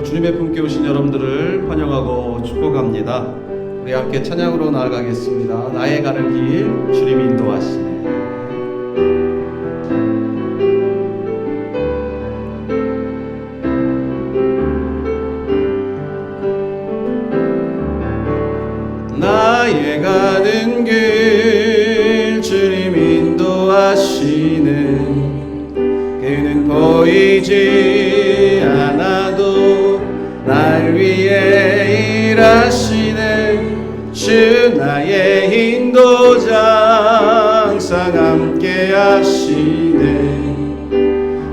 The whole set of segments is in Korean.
주님의 품께 오신 여러분들을 환영하고 축복합니다. 우리 함께 찬양으로 나아가겠습니다. 나의 가는 길 주님이 인도하시네. 나의 가는 길 주님 인도하시네. 그는 보이지 않아도 날 위해 일하시네. 주 나의 인도자 항상 함께 하시네.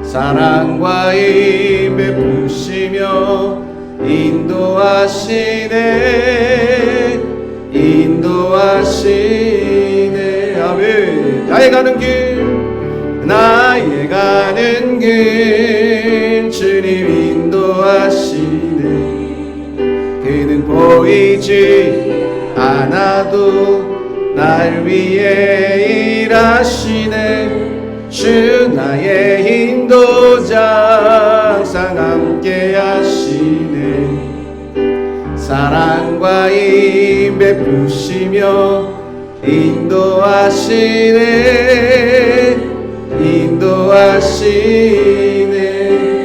사랑과 힘 베푸시며 인도하시네. 인도하시네. 아멘. 나의 가는 길, 나의 가는 길 주님 인도하시네. 그는 보이지 않아도 날 위해 일하시네. 주 나의 인도자 항상 함께 하시네. 사랑과 힘 베푸시며 인도하시네. 인도하시네.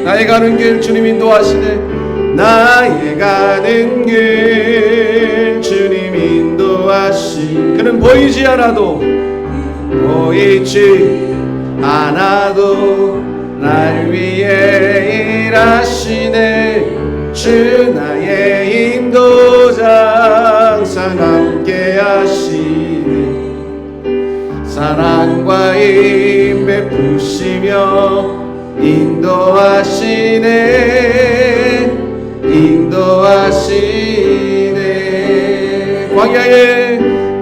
나의 가는 길 주님 인도하시네. 나의 가는 길 주님 인도하시네. 그는 보이지 않아도 날 위해 일하시네. 주 나의 인도자 항상 함께 하시네. 사랑과 힘 베푸시며 인도하시네. 인도하시네.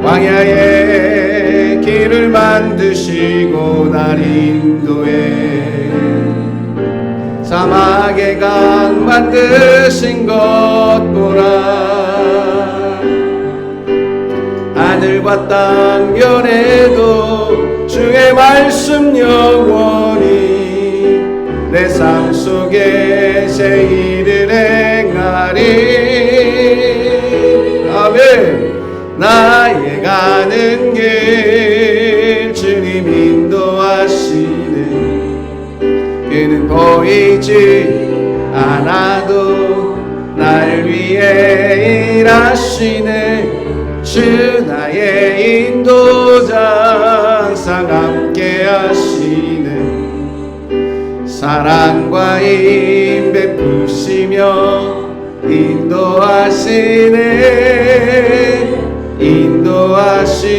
광야에 길을 만드시고 날 인도해. 사막에 강 만드신 것 보라. 하늘과 땅 면에도 주의 말씀 영원히 내 삶 속에 새 일을 행하리. 아멘. 나의 가는 길 주님 인도하시네. 그는 보이지 않아도 날 위해 일하시네. 주 나의 인도자 항상 함께 하시네. 사랑과 힘 베푸시며 인도하시네. 인도하시네.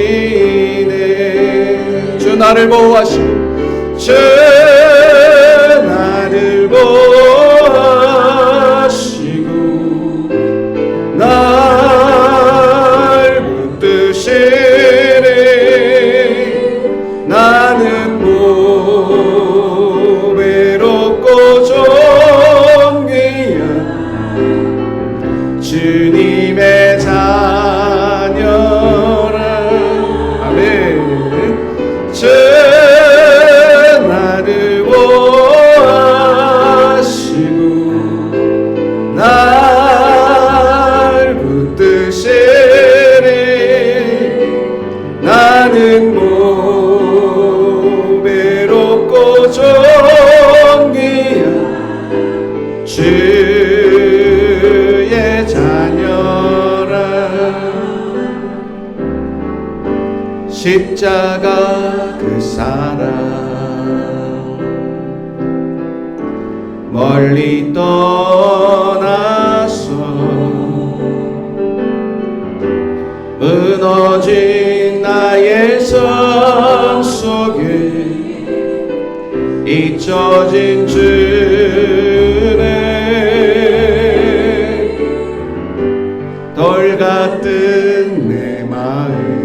주 나를 보호하시고 주 나를 보호하시고 날 붙드시네. 나는 외롭고 존귀한 주님의 자녀라. 아멘. 주 나를 보호하시고 날 붙드시네. 나는 외롭고 존귀한 주의 자녀라. 십자가 그 사랑 멀리 떠나서 무너진 나의 삶 속에 잊혀진 주네. 돌 같은 내 마음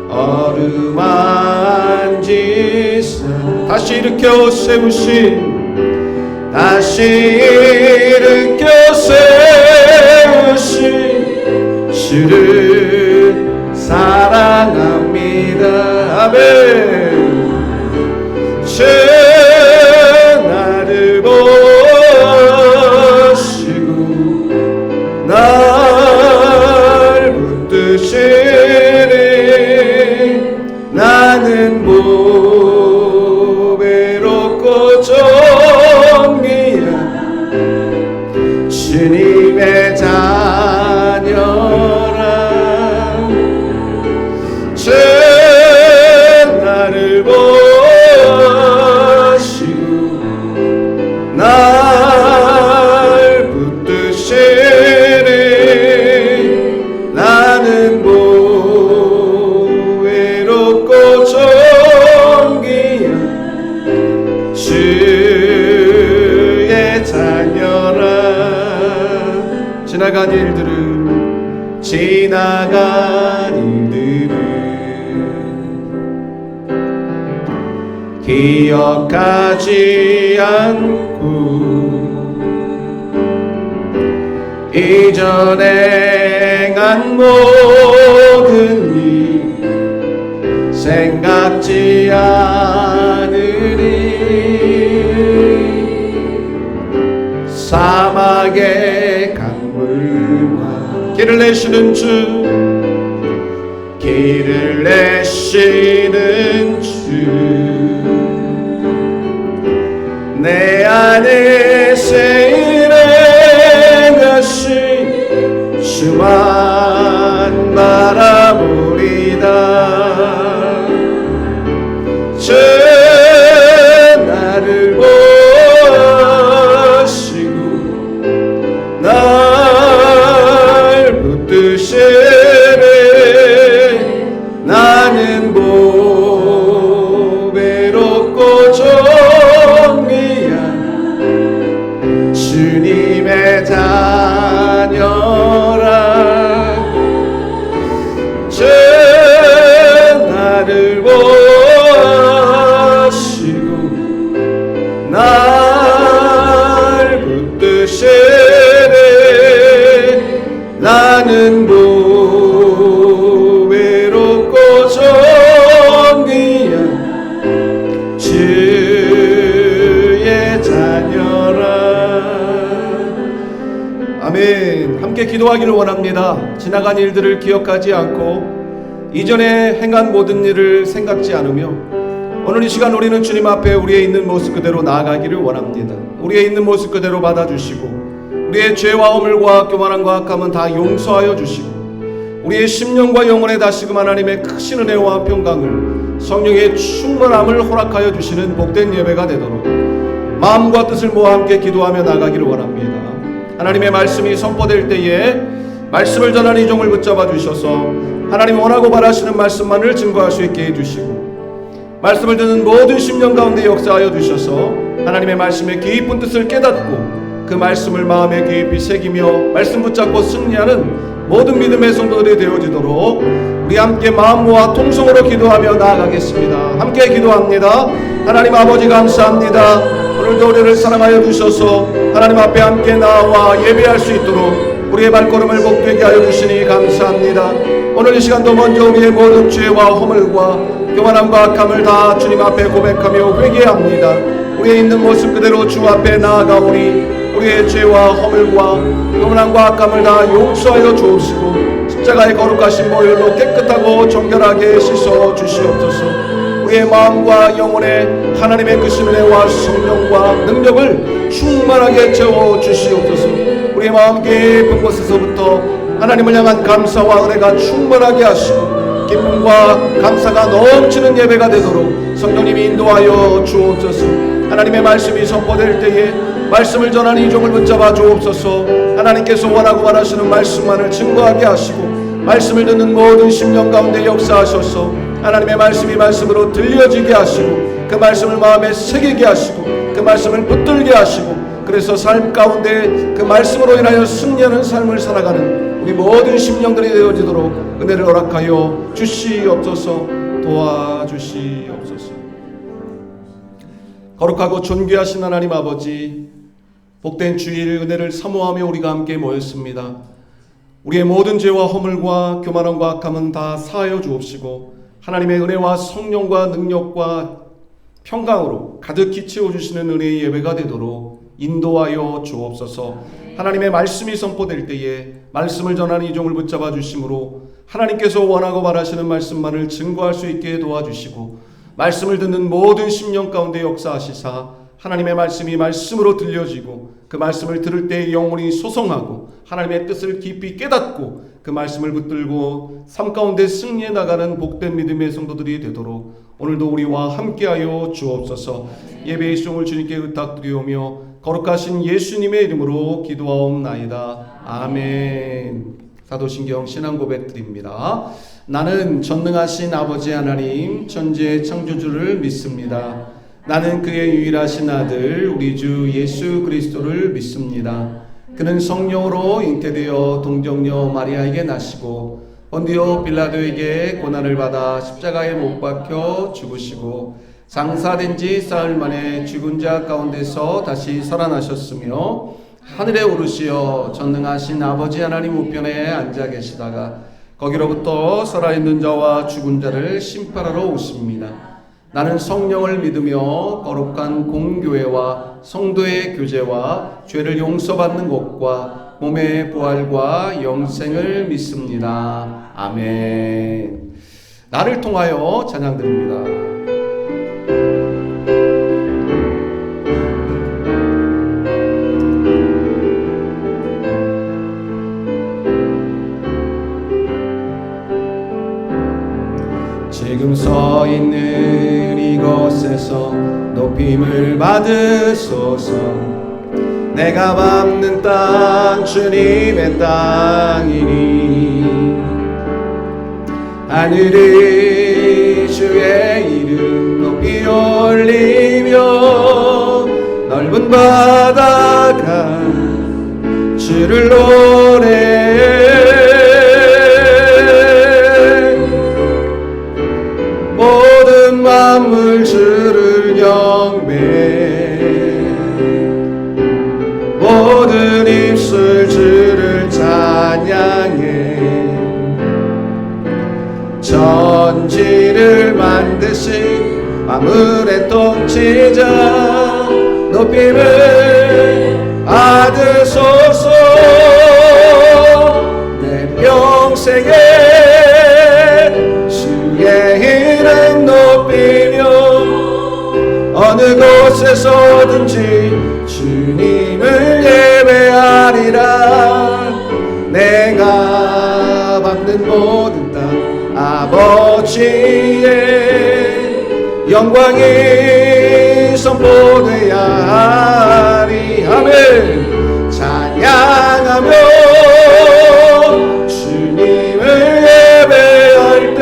어루만지사 다시 일으켜 세우신 주를 사랑합니다. 아멘. 주 나를 나는 보배롭고 존귀한 주님의 자녀라. 주 나를 보시고 날 붙드시니 나는 보배롭고 존귀한 주의 자녀라. 지나간 일들은 기억하지 않고 이전에 행한 모든 일 생각지 않으리. 사막의 강물과 길을 내시는 주, 길을 내시는 주, 내 안에 세일해가신 주만 바라보리다. 주 나를 보시고 날 붙드시네. 나는 보배롭고 존귀한 주님의 자녀라. 주 나를 보시고 날 붙드시네. 나는 보배롭고 존귀한 주의 자녀라. 아멘. 함께 기도하기를 원합니다. 지나간 일들을 기억하지 않고 이전에 행한 모든 일을 생각지 않으며 오늘 이 시간 우리는 주님 앞에 우리의 있는 모습 그대로 나아가기를 원합니다. 우리의 있는 모습 그대로 받아주시고 우리의 죄와 허물과 교만함과 악함은 다 용서하여 주시고 우리의 심령과 영혼에 다시금 하나님의 크신 은혜와 평강을 성령의 충만함을 허락하여 주시는 복된 예배가 되도록 마음과 뜻을 모아 함께 기도하며 나가기를 원합니다. 하나님의 말씀이 선포될 때에 말씀을 전하는 이종을 붙잡아 주셔서 하나님 원하고 바라시는 말씀만을 증거할 수 있게 해주시고 말씀을 듣는 모든 심령 가운데 역사하여 주셔서 하나님의 말씀의 깊은 뜻을 깨닫고 그 말씀을 마음에 깊이 새기며 말씀 붙잡고 승리하는 모든 믿음의 성도들이 되어지도록 우리 함께 마음 모아 통성으로 기도하며 나아가겠습니다. 함께 기도합니다. 하나님 아버지 감사합니다. 오늘도 우리를 사랑하여 주셔서 하나님 앞에 함께 나와 예배할 수 있도록 우리의 발걸음을 복되게 하여 주시니 감사합니다. 오늘 이 시간도 먼저 우리의 모든 죄와 허물과 교만함과 악함을 다 주님 앞에 고백하며 회개합니다. 우리의 있는 모습 그대로 주 앞에 나아가오니 우리의 죄와 허물과 교만함과 악함을 다 용서하여 주옵시고 십자가의 거룩하신 보혈로 깨끗하고 정결하게 씻어 주시옵소서. 우리의 마음과 영혼에 하나님의 그 은혜와 성령과 능력을 충만하게 채워 주시옵소서. 우리의 마음 깊은 곳에서부터 하나님을 향한 감사와 은혜가 충만하게 하시고 기쁨과 감사가 넘치는 예배가 되도록 성령님이 인도하여 주옵소서. 하나님의 말씀이 선포될 때에 말씀을 전하는 이종을 붙잡아 주옵소서. 하나님께서 원하고 바라시는 말씀만을 증거하게 하시고 말씀을 듣는 모든 심령 가운데 역사하셔서 하나님의 말씀이 말씀으로 들려지게 하시고 그 말씀을 마음에 새기게 하시고 그 말씀을 붙들게 하시고 그래서 삶 가운데 그 말씀으로 인하여 승리하는 삶을 살아가는 우리 모든 심령들이 되어지도록 은혜를 허락하여 주시옵소서. 도와주시옵소서. 거룩하고 존귀하신 하나님 아버지, 복된 주일 은혜를 사모하며 우리가 함께 모였습니다. 우리의 모든 죄와 허물과 교만함과 악함은 다 사하여 주옵시고 하나님의 은혜와 성령과 능력과 평강으로 가득히 채워주시는 은혜의 예배가 되도록 인도하여 주옵소서. 하나님의 말씀이 선포될 때에 말씀을 전하는 이종을 붙잡아 주심으로 하나님께서 원하고 바라시는 말씀만을 증거할 수 있게 도와주시고 말씀을 듣는 모든 심령 가운데 역사하시사 하나님의 말씀이 말씀으로 들려지고 그 말씀을 들을 때 영혼이 소송하고 하나님의 뜻을 깊이 깨닫고 그 말씀을 붙들고 삶 가운데 승리해 나가는 복된 믿음의 성도들이 되도록 오늘도 우리와 함께하여 주옵소서. 예배의 시종을 주님께 의탁드리오며 거룩하신 예수님의 이름으로 기도하옵나이다. 아멘. 사도신경 신앙 고백 드립니다. 나는 전능하신 아버지 하나님 천지의 창조주를 믿습니다. 나는 그의 유일하신 아들 우리 주 예수 그리스도를 믿습니다. 그는 성령으로 잉태되어 동정녀 마리아에게 나시고 본디오 빌라도에게 고난을 받아 십자가에 못 박혀 죽으시고 장사된 지 사흘 만에 죽은 자 가운데서 다시 살아나셨으며 하늘에 오르시어 전능하신 아버지 하나님 우편에 앉아 계시다가 거기로부터 살아있는 자와 죽은 자를 심판하러 오십니다. 나는 성령을 믿으며 거룩한 공교회와 성도의 교제와 죄를 용서받는 것과 몸의 부활과 영생을 믿습니다. 아멘. 나를 통하여 찬양드립니다. 지금 서 있는 이곳에서 높임을 받으소서. 내가 밟는 땅 주님의 땅이니 하늘이 주의 이름 높이 올리며 넓은 바다가 주를 노래해. 모든 만물 주를 경배 모든 입술 주를 찬양해. 천지를 만드신 만물의 통치자 높임을 받으소서. 내 평생에 주의 이름 높이며 어느 곳에서든지 주님을 예배하리라. 내가 밟는 모든 땅 아버지의 영광이 선포되야 하리. 아멘. 찬양하며 주님을 예배할 때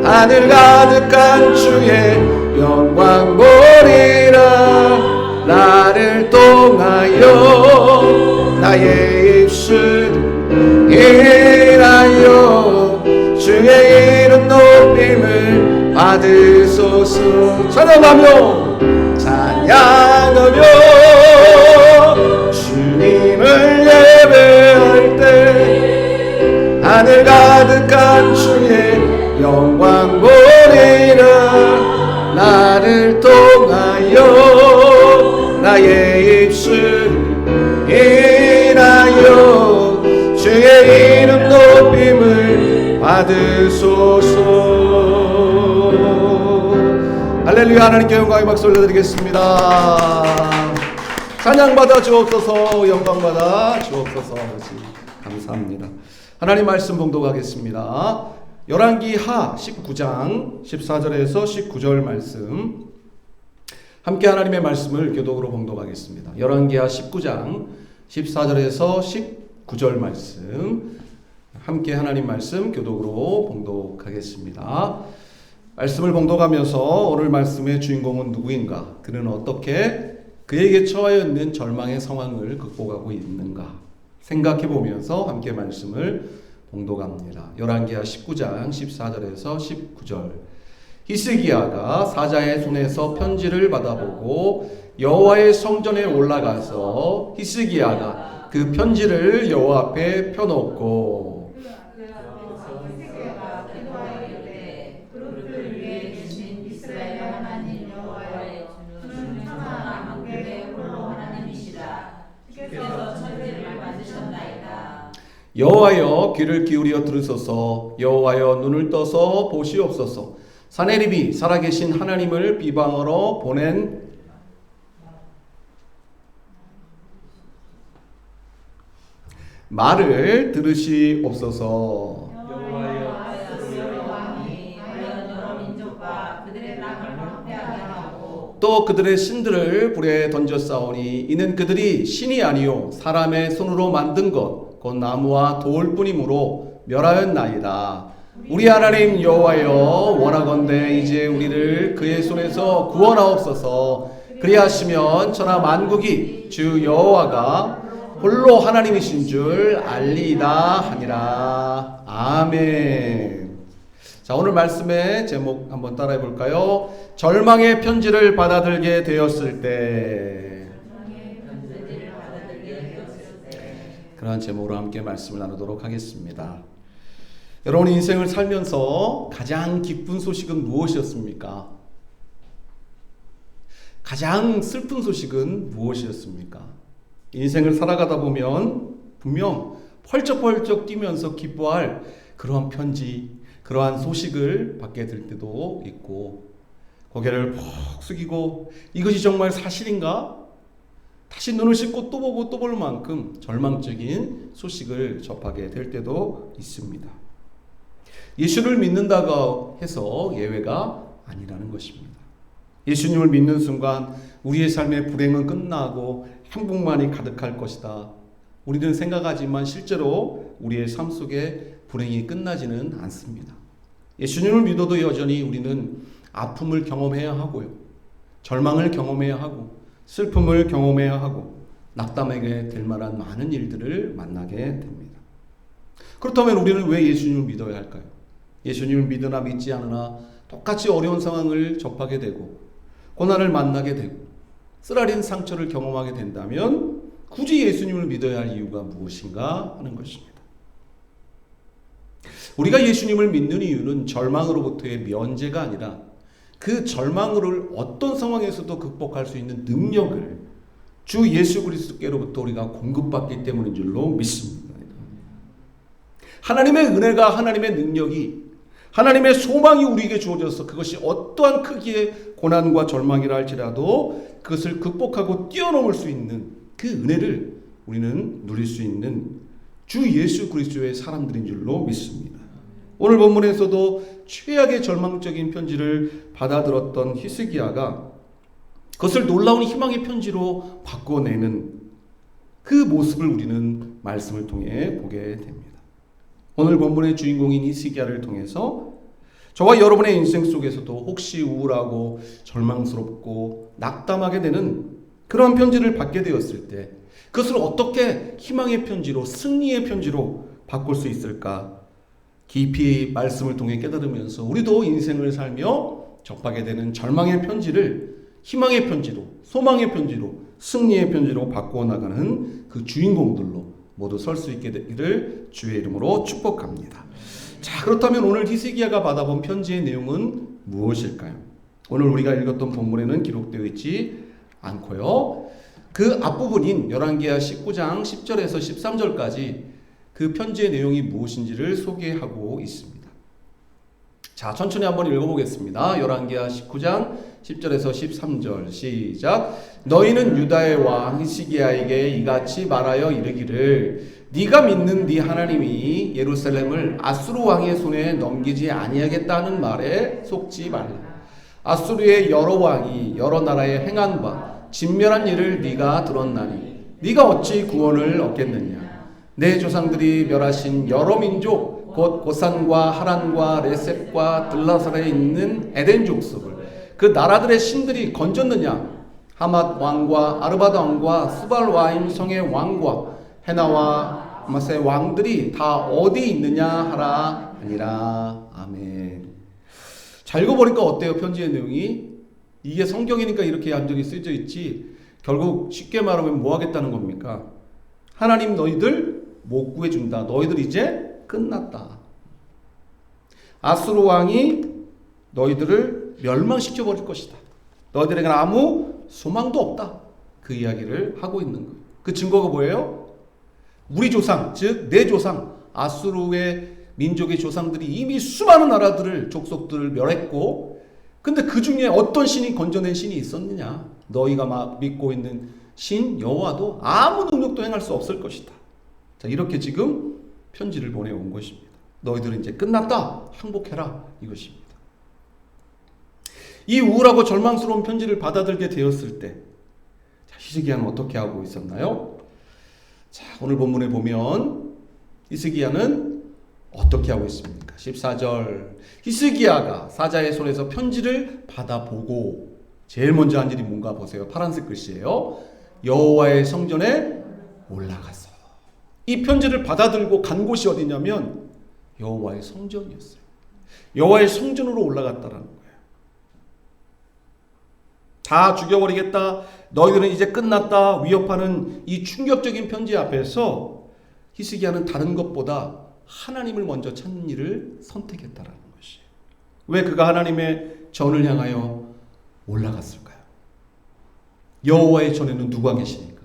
하늘 가득한 주의 영광 보리라. 나를 통하여 나의 입술 인하여 주의 이름 높임을 받으소서. 찬양하며 주님을 예배할 때 하늘 가득한 주의 영광 보리라. 나를 통하여 나의 입술 인하여 주의 이름 높임을 받으소서. 할렐루야. 하나님께 영광의 박수 올려드리겠습니다. 찬양받아 주옵소서. 영광받아 주옵소서. 아버지 감사합니다. 하나님 말씀 봉독하겠습니다. 열왕기하 19장 14절에서 19절 말씀, 함께 하나님의 말씀을 교독으로 봉독하겠습니다. 열왕기하 19장 14절에서 19절 말씀, 함께 하나님 말씀 교독으로 봉독하겠습니다. 말씀을 봉독하면서 오늘 말씀의 주인공은 누구인가? 그는 어떻게 그에게 처해 있는 절망의 상황을 극복하고 있는가? 생각해 보면서 함께 말씀을 봉독합니다. 열왕기하 19장 14절에서 19절. 히스기야가 사자의 손에서 편지를 받아보고 여호와의 성전에 올라가서 히스기야가 그 편지를 여호와 앞에 펴놓고 여호와여 귀를 기울여 들으소서. 여호와여 눈을 떠서 보시옵소서. 사네립이 살아계신 하나님을 비방하러 보낸 말을 들으시옵소서. 또 그들의 신들을 불에 던졌사오니 이는 그들이 신이 아니요 사람의 손으로 만든 것 곧 나무와 돌뿐이므로 멸하였나이다. 우리 하나님 여호와여 원하건대 이제 우리를 그의 손에서 구원하옵소서. 그리하시면 천하 만국이 주 여호와가 홀로 하나님이신 줄 알리이다 하니라. 아멘. 자, 오늘 말씀의 제목 한번 따라해 볼까요? 절망의 편지를 받아들게 되었을 때. 그러한 제목으로 함께 말씀을 나누도록 하겠습니다. 여러분 인생을 살면서 가장 기쁜 소식은 무엇이었습니까? 가장 슬픈 소식은 무엇이었습니까? 인생을 살아가다 보면 분명 펄쩍펄쩍 뛰면서 기뻐할 그러한 편지, 그러한 소식을 받게 될 때도 있고 고개를 푹 숙이고 이것이 정말 사실인가? 다시 눈을 씻고 또 보고 또 볼 만큼 절망적인 소식을 접하게 될 때도 있습니다. 예수를 믿는다고 해서 예외가 아니라는 것입니다. 예수님을 믿는 순간 우리의 삶의 불행은 끝나고 행복만이 가득할 것이다. 우리는 생각하지만 실제로 우리의 삶 속에 불행이 끝나지는 않습니다. 예수님을 믿어도 여전히 우리는 아픔을 경험해야 하고요. 절망을 경험해야 하고 슬픔을 경험해야 하고 낙담하게 될 만한 많은 일들을 만나게 됩니다. 그렇다면 우리는 왜 예수님을 믿어야 할까요? 예수님을 믿으나 믿지 않으나 똑같이 어려운 상황을 접하게 되고 고난을 만나게 되고 쓰라린 상처를 경험하게 된다면 굳이 예수님을 믿어야 할 이유가 무엇인가 하는 것입니다. 우리가 예수님을 믿는 이유는 절망으로부터의 면제가 아니라 그 절망을 어떤 상황에서도 극복할 수 있는 능력을 주 예수 그리스도께로부터 우리가 공급받기 때문인 줄로 믿습니다. 하나님의 은혜가 하나님의 능력이 하나님의 소망이 우리에게 주어져서 그것이 어떠한 크기의 고난과 절망이라 할지라도 그것을 극복하고 뛰어넘을 수 있는 그 은혜를 우리는 누릴 수 있는 주 예수 그리스도의 사람들인 줄로 믿습니다. 오늘 본문에서도 최악의 절망적인 편지를 받아들었던 히스기야가 그것을 놀라운 희망의 편지로 바꿔내는 그 모습을 우리는 말씀을 통해 보게 됩니다. 오늘 본문의 주인공인 히스기야를 통해서 저와 여러분의 인생 속에서도 혹시 우울하고 절망스럽고 낙담하게 되는 그런 편지를 받게 되었을 때 그것을 어떻게 희망의 편지로 승리의 편지로 바꿀 수 있을까? 깊이 말씀을 통해 깨달으면서 우리도 인생을 살며 접하게 되는 절망의 편지를 희망의 편지로, 소망의 편지로, 승리의 편지로 바꾸어 나가는 그 주인공들로 모두 설 수 있게 되기를 주의 이름으로 축복합니다. 자, 그렇다면 오늘 히스기야가 받아본 편지의 내용은 무엇일까요? 오늘 우리가 읽었던 본문에는 기록되어 있지 않고요. 그 앞부분인 열왕기하 19장 10절에서 13절까지 그 편지의 내용이 무엇인지를 소개하고 있습니다. 자, 천천히 한번 읽어보겠습니다. 열왕기하 19장 10절에서 13절 시작. 너희는 유다의 왕 히스기야에게 이같이 말하여 이르기를 네가 믿는 네 하나님이 예루살렘을 아수르 왕의 손에 넘기지 아니하겠다는 말에 속지 말라. 아수르의 여러 왕이 여러 나라에 행한 바 진멸한 일을 네가 들었나니 네가 어찌 구원을 얻겠느냐. 내 조상들이 멸하신 여러 민족 곧 고산과 하란과 레셉과 들라살에 있는 에덴 족속을 그 나라들의 신들이 건졌느냐. 하맛 왕과 아르바드 왕과 스발와임 성의 왕과 헤나와 하맛의 왕들이 다 어디 있느냐 하라 아니라. 아멘. 자, 읽어보니까 어때요? 편지의 내용이 이게 성경이니까 이렇게 얌전히 쓰여져 있지 결국 쉽게 말하면 뭐 하겠다는 겁니까? 하나님 너희들 못 구해준다. 너희들 이제 끝났다. 아수르 왕이 너희들을 멸망시켜버릴 것이다. 너희들에게는 아무 소망도 없다. 그 이야기를 하고 있는 거예요. 그 증거가 뭐예요? 우리 조상, 즉 내 조상 아수르의 민족의 조상들이 이미 수많은 나라들을 족속들을 멸했고, 근데 그 중에 어떤 신이 건져낸 신이 있었느냐? 너희가 막 믿고 있는 신 여호와도 아무 능력도 행할 수 없을 것이다. 자, 이렇게 지금 편지를 보내온 것입니다. 너희들은 이제 끝났다. 항복해라. 이것입니다. 이 우울하고 절망스러운 편지를 받아들게 되었을 때, 자, 히스기야는 어떻게 하고 있었나요? 자, 오늘 본문에 보면 히스기야는 어떻게 하고 있습니까? 14절. 히스기야가 사자의 손에서 편지를 받아보고 제일 먼저 한 일이 뭔가 보세요. 파란색 글씨예요. 여호와의 성전에 올라가서. 이 편지를 받아들고 간 곳이 어디냐면 여호와의 성전이었어요. 여호와의 성전으로 올라갔다라는 거예요. 다 죽여버리겠다. 너희들은 이제 끝났다. 위협하는 이 충격적인 편지 앞에서 히스기야는 다른 것보다 하나님을 먼저 찾는 일을 선택했다라는 것이에요. 왜 그가 하나님의 전을 향하여 올라갔을까요? 여호와의 전에는 누가 계시니까?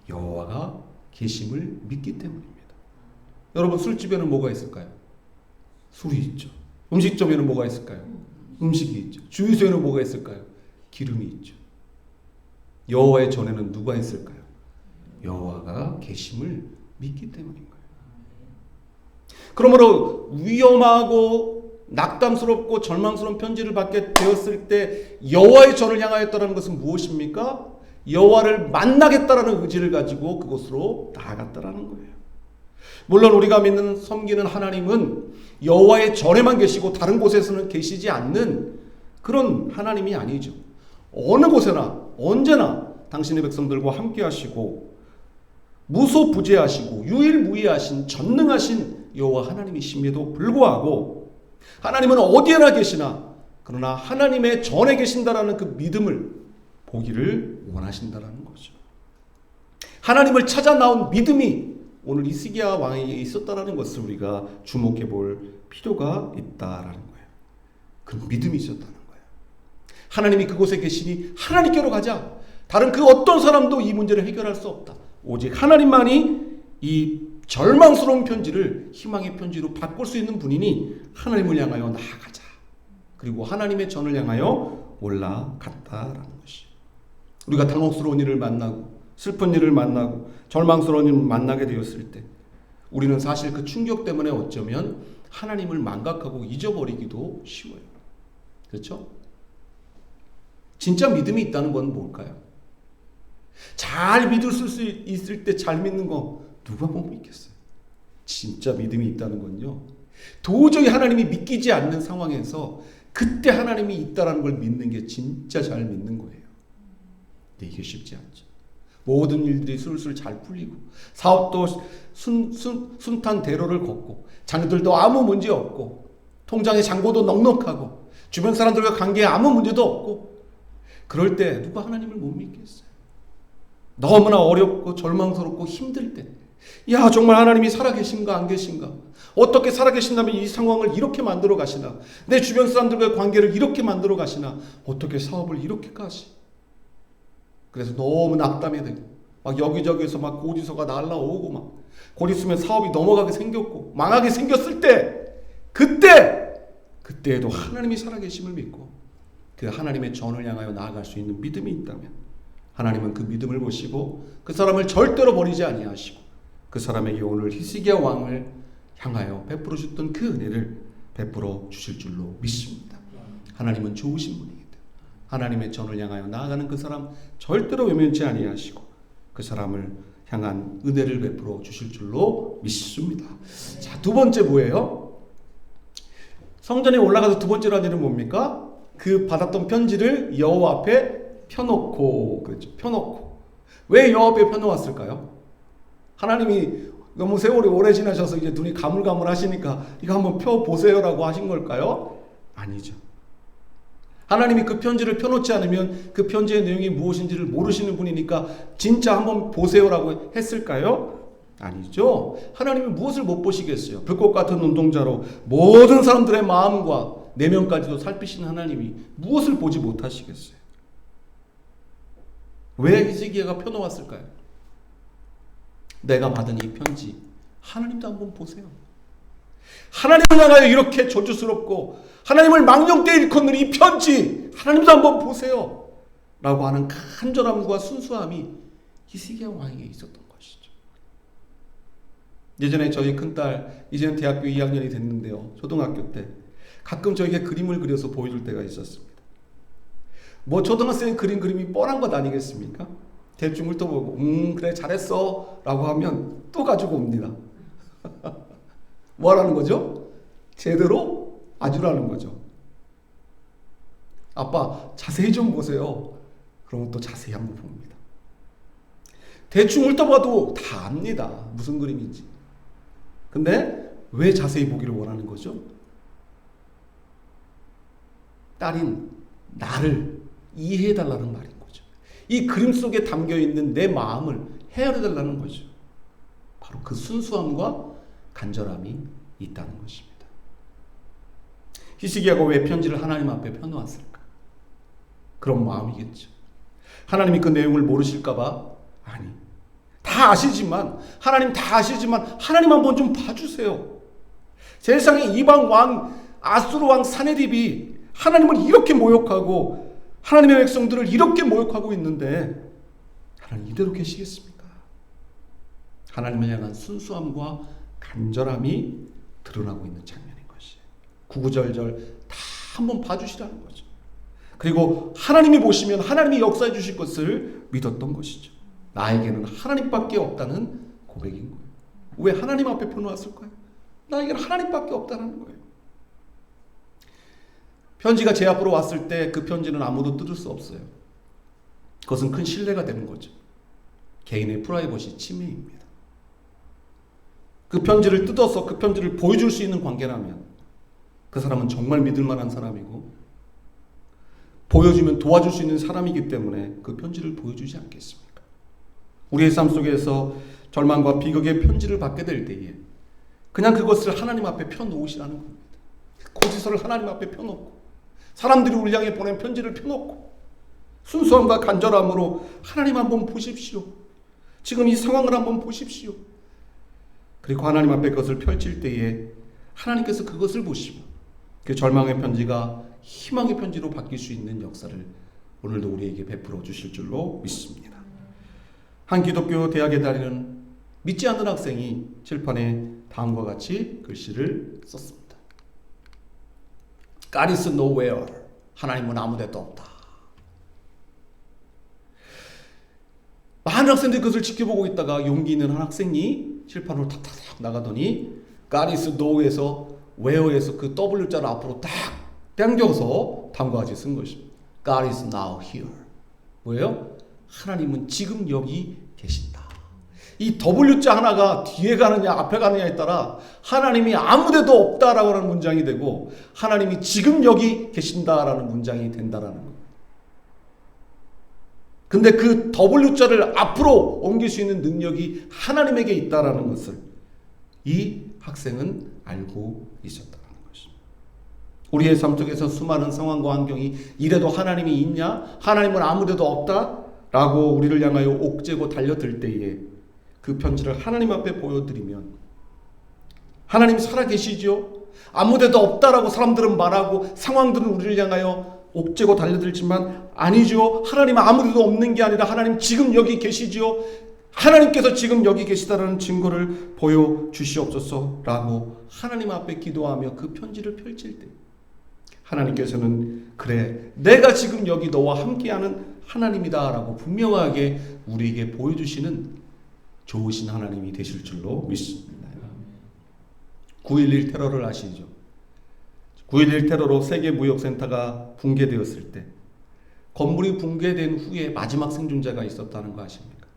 여호와가 계심을 믿기 때문입니다. 여러분, 술집에는 뭐가 있을까요? 술이 있죠. 음식점에는 뭐가 있을까요? 음식이 있죠. 주유소에는 뭐가 있을까요? 기름이 있죠. 여호와의 전에는 누가 있을까요? 여호와가 계심을 믿기 때문인 거예요. 그러므로 위험하고 낙담스럽고 절망스러운 편지를 받게 되었을 때 여호와의 전을 향하였다는 것은 무엇입니까? 여호와를 만나겠다라는 의지를 가지고 그곳으로 나아갔다라는 거예요. 물론 우리가 믿는 섬기는 하나님은 여호와의 전에만 계시고 다른 곳에서는 계시지 않는 그런 하나님이 아니죠. 어느 곳에나 언제나 당신의 백성들과 함께 하시고 무소부재하시고 유일무이하신 전능하신 여호와 하나님이심에도 불구하고 하나님은 어디에나 계시나 그러나 하나님의 전에 계신다라는 그 믿음을 보기를 원하신다라는 거죠. 하나님을 찾아 나온 믿음이 오늘 히스기야 왕에게 있었다라는 것을 우리가 주목해 볼 필요가 있다라는 거예요. 그 믿음이 있었다는 거예요. 하나님이 그곳에 계시니 하나님께로 가자. 다른 그 어떤 사람도 이 문제를 해결할 수 없다. 오직 하나님만이 이 절망스러운 편지를 희망의 편지로 바꿀 수 있는 분이니 하나님을 향하여 나아가자. 그리고 하나님의 전을 향하여 올라갔다라는 것이. 우리가 당혹스러운 일을 만나고 슬픈 일을 만나고 절망스러운 일을 만나게 되었을 때 우리는 사실 그 충격 때문에 어쩌면 하나님을 망각하고 잊어버리기도 쉬워요. 그렇죠? 진짜 믿음이 있다는 건 뭘까요? 잘 믿을 수 있을 때 잘 믿는 거 누가 못 믿겠어요? 진짜 믿음이 있다는 건요, 도저히 하나님이 믿기지 않는 상황에서 그때 하나님이 있다는 걸 믿는 게 진짜 잘 믿는 거예요. 근데 이게 쉽지 않죠. 모든 일들이 술술 잘 풀리고 사업도 순탄대로를 걷고 자녀들도 아무 문제 없고 통장의 잔고도 넉넉하고 주변 사람들과 관계에 아무 문제도 없고 그럴 때 누가 하나님을 못 믿겠어요? 너무나 어렵고 절망스럽고 힘들 때, 야, 정말 하나님이 살아계신가 안 계신가? 어떻게 살아계신다면 이 상황을 이렇게 만들어 가시나? 내 주변 사람들과의 관계를 이렇게 만들어 가시나? 어떻게 사업을 이렇게까지? 그래서 너무 낙담이 되고 막 여기저기에서 막 고지서가 날라오고 막 곧 있으면 사업이 넘어가게 생겼고 망하게 생겼을 때 그때에도 하나님이 살아계심을 믿고 그 하나님의 전을 향하여 나아갈 수 있는 믿음이 있다면 하나님은 그 믿음을 보시고 그 사람을 절대로 버리지 아니하시고 그 사람에게 오늘 히스기야 왕을 향하여 베풀어 주셨던 그 은혜를 베풀어 주실 줄로 믿습니다. 하나님은 좋으신 분이기 때문에 하나님의 전을 향하여 나아가는 그 사람 절대로 외면치 아니하시고 그 사람을 향한 은혜를 베풀어 주실 줄로 믿습니다. 자, 두 번째 뭐예요? 성전에 올라가서 두 번째로 한 일은 뭡니까? 그 받았던 편지를 여호와 앞에 펴놓고, 그렇죠. 펴놓고. 왜 여호와 앞에 펴놓았을까요? 하나님이 너무 세월이 오래 지나셔서 이제 눈이 가물가물하시니까 이거 한번 펴보세요라고 하신 걸까요? 아니죠. 하나님이 그 편지를 펴놓지 않으면 그 편지의 내용이 무엇인지를 모르시는 분이니까 진짜 한번 보세요라고 했을까요? 아니죠. 하나님이 무엇을 못 보시겠어요? 불꽃 같은 눈동자로 모든 사람들의 마음과 내면까지도 살피시는 하나님이 무엇을 보지 못하시겠어요? 왜 히스기야가 펴놓았을까요? 내가 받은 이 편지, 하나님도 한번 보세요. 하나님을 향하여 이렇게 저주스럽고 하나님을 망령되이 일컫는 이 편지, 하나님도 한번 보세요 라고 하는 간절함과 순수함이 히스기야 왕에게 있었던 것이죠. 예전에 저희 큰딸, 이제는 대학교 2학년이 됐는데요, 초등학교 때 가끔 저에게 그림을 그려서 보여줄 때가 있었습니다. 뭐 초등학생이 그림이 뻔한 것 아니겠습니까? 대충 훑어보고 그래 잘했어 라고 하면 또 가지고 옵니다. 뭐 하라는 거죠? 제대로 봐주라는 거죠. 아빠 자세히 좀 보세요. 그러면 또 자세히 한번 봅니다. 대충 훑어봐도 다 압니다. 무슨 그림인지. 근데 왜 자세히 보기를 원하는 거죠? 딸인 나를 이해해달라는 말인 거죠. 이 그림 속에 담겨있는 내 마음을 헤아려달라는 거죠. 바로 그 순수함과 간절함이 있다는 것입니다. 히스기야가 왜 편지를 하나님 앞에 펴놓았을까? 그런 마음이겠죠. 하나님이 그 내용을 모르실까봐? 아니, 다 아시지만, 하나님 다 아시지만 하나님 한번 좀 봐주세요. 세상에 이방 왕 아수르 왕 사네립이 하나님을 이렇게 모욕하고 하나님의 백성들을 이렇게 모욕하고 있는데 하나님 이대로 계시겠습니까? 하나님을 향한 순수함과 간절함이 드러나고 있는 장면인 것이에요. 구구절절 다 한번 봐주시라는 거죠. 그리고 하나님이 보시면 하나님이 역사해 주실 것을 믿었던 것이죠. 나에게는 하나님밖에 없다는 고백인 거예요. 왜 하나님 앞에 펴놓았을까요? 나에게는 하나님밖에 없다는 거예요. 편지가 제 앞으로 왔을 때 그 편지는 아무도 뜯을 수 없어요. 그것은 큰 신뢰가 되는 거죠. 개인의 프라이버시 침해입니다. 그 편지를 뜯어서 그 편지를 보여줄 수 있는 관계라면 그 사람은 정말 믿을 만한 사람이고 보여주면 도와줄 수 있는 사람이기 때문에 그 편지를 보여주지 않겠습니까? 우리의 삶 속에서 절망과 비극의 편지를 받게 될 때에 그냥 그것을 하나님 앞에 펴놓으시라는 겁니다. 고지서를 하나님 앞에 펴놓고 사람들이 우리 향해 보낸 편지를 펴놓고 순수함과 간절함으로 하나님 한번 보십시오. 지금 이 상황을 한번 보십시오. 그리고 하나님 앞에 그것을 펼칠 때에 하나님께서 그것을 보시고 그 절망의 편지가 희망의 편지로 바뀔 수 있는 역사를 오늘도 우리에게 베풀어 주실 줄로 믿습니다. 한 기독교 대학에 다니는 믿지 않는 학생이 칠판에 다음과 같이 글씨를 썼습니다. God is nowhere. 하나님은 아무데도 없다. 많은 학생들이 그것을 지켜보고 있다가 용기 있는 한 학생이 칠판으로 탁탁탁 나가더니 God is nowhere에서 where에서 그 W자를 앞으로 딱 당겨서 다음과 같이 쓴 것입니다. God is now here. 뭐예요? 하나님은 지금 여기 계신다. 이 W자 하나가 뒤에 가느냐 앞에 가느냐에 따라 하나님이 아무데도 없다라고 하는 문장이 되고 하나님이 지금 여기 계신다라는 문장이 된다라는 거예요. 근데 그 W자를 앞으로 옮길 수 있는 능력이 하나님에게 있다라는 것을 이 학생은 알고 있었다는 것입니다. 우리의 삶 속에서 수많은 상황과 환경이 이래도 하나님이 있냐? 하나님은 아무데도 없다라고 우리를 향하여 옥죄고 달려들 때에 그 편지를 하나님 앞에 보여드리면 하나님 살아계시죠? 아무데도 없다라고 사람들은 말하고 상황들은 우리를 향하여 옥죄고 달려들지만 아니죠. 하나님 아무데도 없는 게 아니라 하나님 지금 여기 계시죠. 하나님께서 지금 여기 계시다라는 증거를 보여주시옵소서라고 하나님 앞에 기도하며 그 편지를 펼칠 때 하나님께서는 그래 내가 지금 여기 너와 함께하는 하나님이다라고 분명하게 우리에게 보여주시는 좋으신 하나님이 되실 줄로 믿습니다. 9.11 테러를 아시죠? 9.11 테러로 세계무역센터가 붕괴되었을 때 건물이 붕괴된 후에 마지막 생존자가 있었다는 거 아십니까?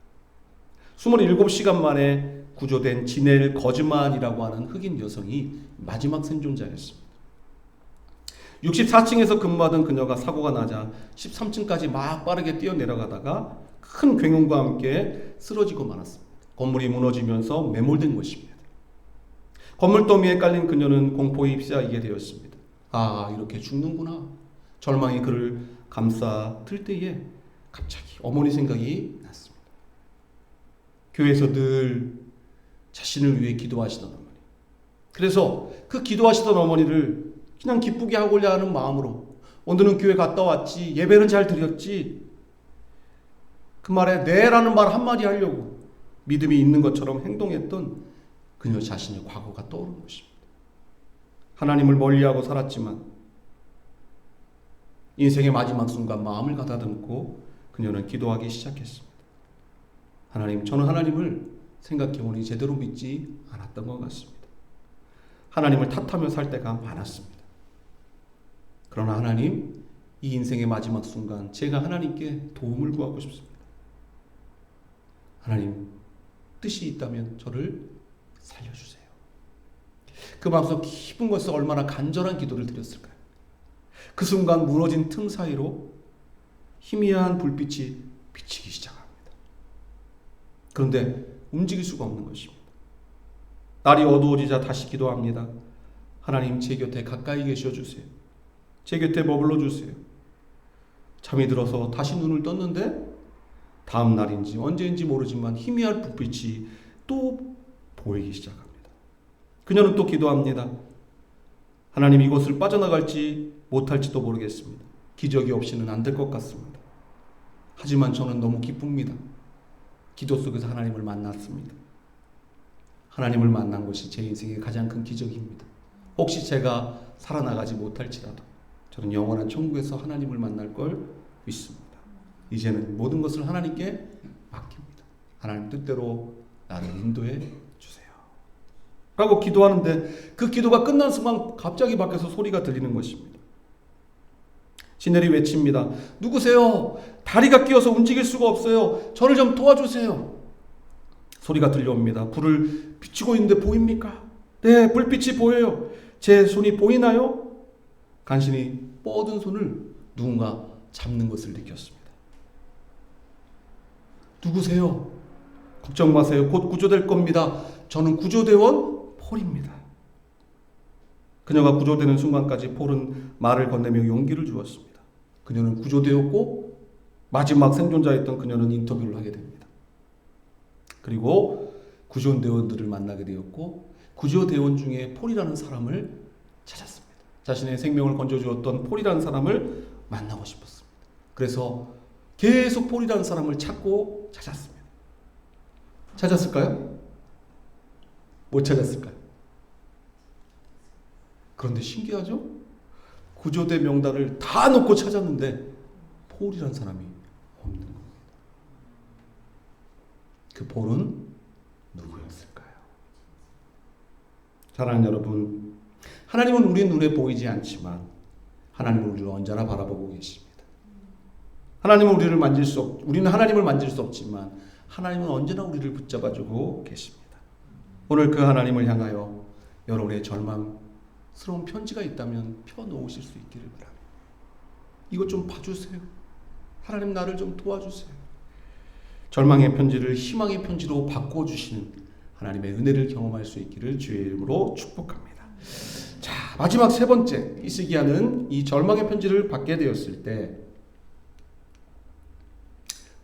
27시간 만에 구조된 지넬 거즈만이라고 하는 흑인 여성이 마지막 생존자였습니다. 64층에서 근무하던 그녀가 사고가 나자 13층까지 막 빠르게 뛰어내려가다가 큰 굉음과 함께 쓰러지고 말았습니다. 건물이 무너지면서 매몰된 것입니다. 건물 더미에 깔린 그녀는 공포에 휩싸이게 되었습니다. 아, 이렇게 죽는구나. 절망이 그를 감싸들 때에 갑자기 어머니 생각이 났습니다. 교회에서 늘 자신을 위해 기도하시던 어머니. 그래서 그 기도하시던 어머니를 그냥 기쁘게 하고자 하는 마음으로 오늘은 교회 갔다 왔지, 예배는 잘 드렸지, 그 말에 네라는 말 한마디 하려고 믿음이 있는 것처럼 행동했던 그녀 자신의 과거가 떠오르는 것입니다. 하나님을 멀리하고 살았지만 인생의 마지막 순간 마음을 가다듬고 그녀는 기도하기 시작했습니다. 하나님, 저는 하나님을 생각해보니 제대로 믿지 않았던 것 같습니다. 하나님을 탓하며 살 때가 많았습니다. 그러나 하나님, 이 인생의 마지막 순간 제가 하나님께 도움을 구하고 싶습니다. 하나님, 뜻이 있다면 저를 살려주세요. 그 마음속 깊은 곳에서 얼마나 간절한 기도를 드렸을까요? 그 순간 무너진 틈 사이로 희미한 불빛이 비치기 시작합니다. 그런데 움직일 수가 없는 것입니다. 날이 어두워지자 다시 기도합니다. 하나님, 제 곁에 가까이 계셔 주세요. 제 곁에 머물러 주세요. 잠이 들어서 다시 눈을 떴는데 다음 날인지 언제인지 모르지만 희미한 불빛이 또 보이기 시작합니다. 그녀는 또 기도합니다. 하나님, 이곳을 빠져나갈지 못할지도 모르겠습니다. 기적이 없이는 안 될 것 같습니다. 하지만 저는 너무 기쁩니다. 기도 속에서 하나님을 만났습니다. 하나님을 만난 것이 제 인생의 가장 큰 기적입니다. 혹시 제가 살아나가지 못할지라도 저는 영원한 천국에서 하나님을 만날 걸 믿습니다. 이제는 모든 것을 하나님께 맡깁니다. 하나님 뜻대로 나를 인도해 주세요. 라고 기도하는데 그 기도가 끝난 순간 갑자기 밖에서 소리가 들리는 것입니다. 시넬이 외칩니다. 누구세요? 다리가 끼어서 움직일 수가 없어요. 저를 좀 도와주세요. 소리가 들려옵니다. 불을 비추고 있는데 보입니까? 네, 불빛이 보여요. 제 손이 보이나요? 간신히 뻗은 손을 누군가 잡는 것을 느꼈습니다. 누구세요? 걱정 마세요. 곧 구조될 겁니다. 저는 구조대원 폴입니다. 그녀가 구조되는 순간까지 폴은 말을 건네며 용기를 주었습니다. 그녀는 구조되었고 마지막 생존자였던 그녀는 인터뷰를 하게 됩니다. 그리고 구조대원들을 만나게 되었고 구조대원 중에 폴이라는 사람을 찾았습니다. 자신의 생명을 건져주었던 폴이라는 사람을 만나고 싶었습니다. 그래서 계속 폴이라는 사람을 찾고 찾았습니다. 찾았을까요? 못 찾았을까요? 그런데 신기하죠? 구조대 명단을 다 놓고 찾았는데 폴이라는 사람이 없는 겁니다. 그 폴은 누구였을까요? 사랑하는 여러분, 하나님은 우리 눈에 보이지 않지만 하나님은 우리를 언제나 바라보고 계십니다. 하나님은 우리는 하나님을 만질 수 없지만 하나님은 언제나 우리를 붙잡아주고 계십니다. 오늘 그 하나님을 향하여 여러분의 절망스러운 편지가 있다면 펴놓으실 수 있기를 바랍니다. 이것 좀 봐주세요. 하나님, 나를 좀 도와주세요. 절망의 편지를 희망의 편지로 바꿔주시는 하나님의 은혜를 경험할 수 있기를 주의 이름으로 축복합니다. 자, 마지막 세 번째, 히스기야는 이 절망의 편지를 받게 되었을 때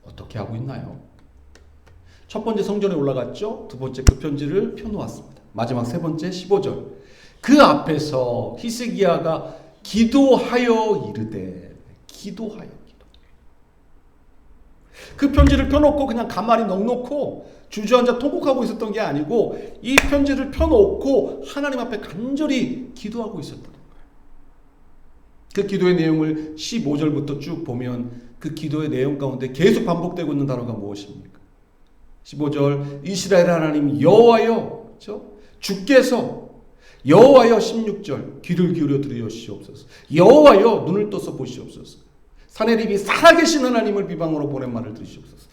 어떻게 하고 있나요? 첫 번째 성전에 올라갔죠. 두 번째 그 편지를 펴놓았습니다. 마지막 세 번째 15절. 그 앞에서 히스기야가 기도하여 이르되, 기도하여. 그 편지를 펴놓고 그냥 가만히 넉놓고 주저앉아 통곡하고 있었던 게 아니고 이 편지를 펴놓고 하나님 앞에 간절히 기도하고 있었던 거예요. 그 기도의 내용을 15절부터 쭉 보면 그 기도의 내용 가운데 계속 반복되고 있는 단어가 무엇입니까? 15절, 이스라엘 하나님 여호와여, 그렇죠? 주께서 여호와여. 16절, 귀를 기울여 들으시옵소서. 여호와여, 눈을 떠서 보시옵소서. 사내립이 살아계신 하나님을 비방으로 보낸 말을 들으시옵소서.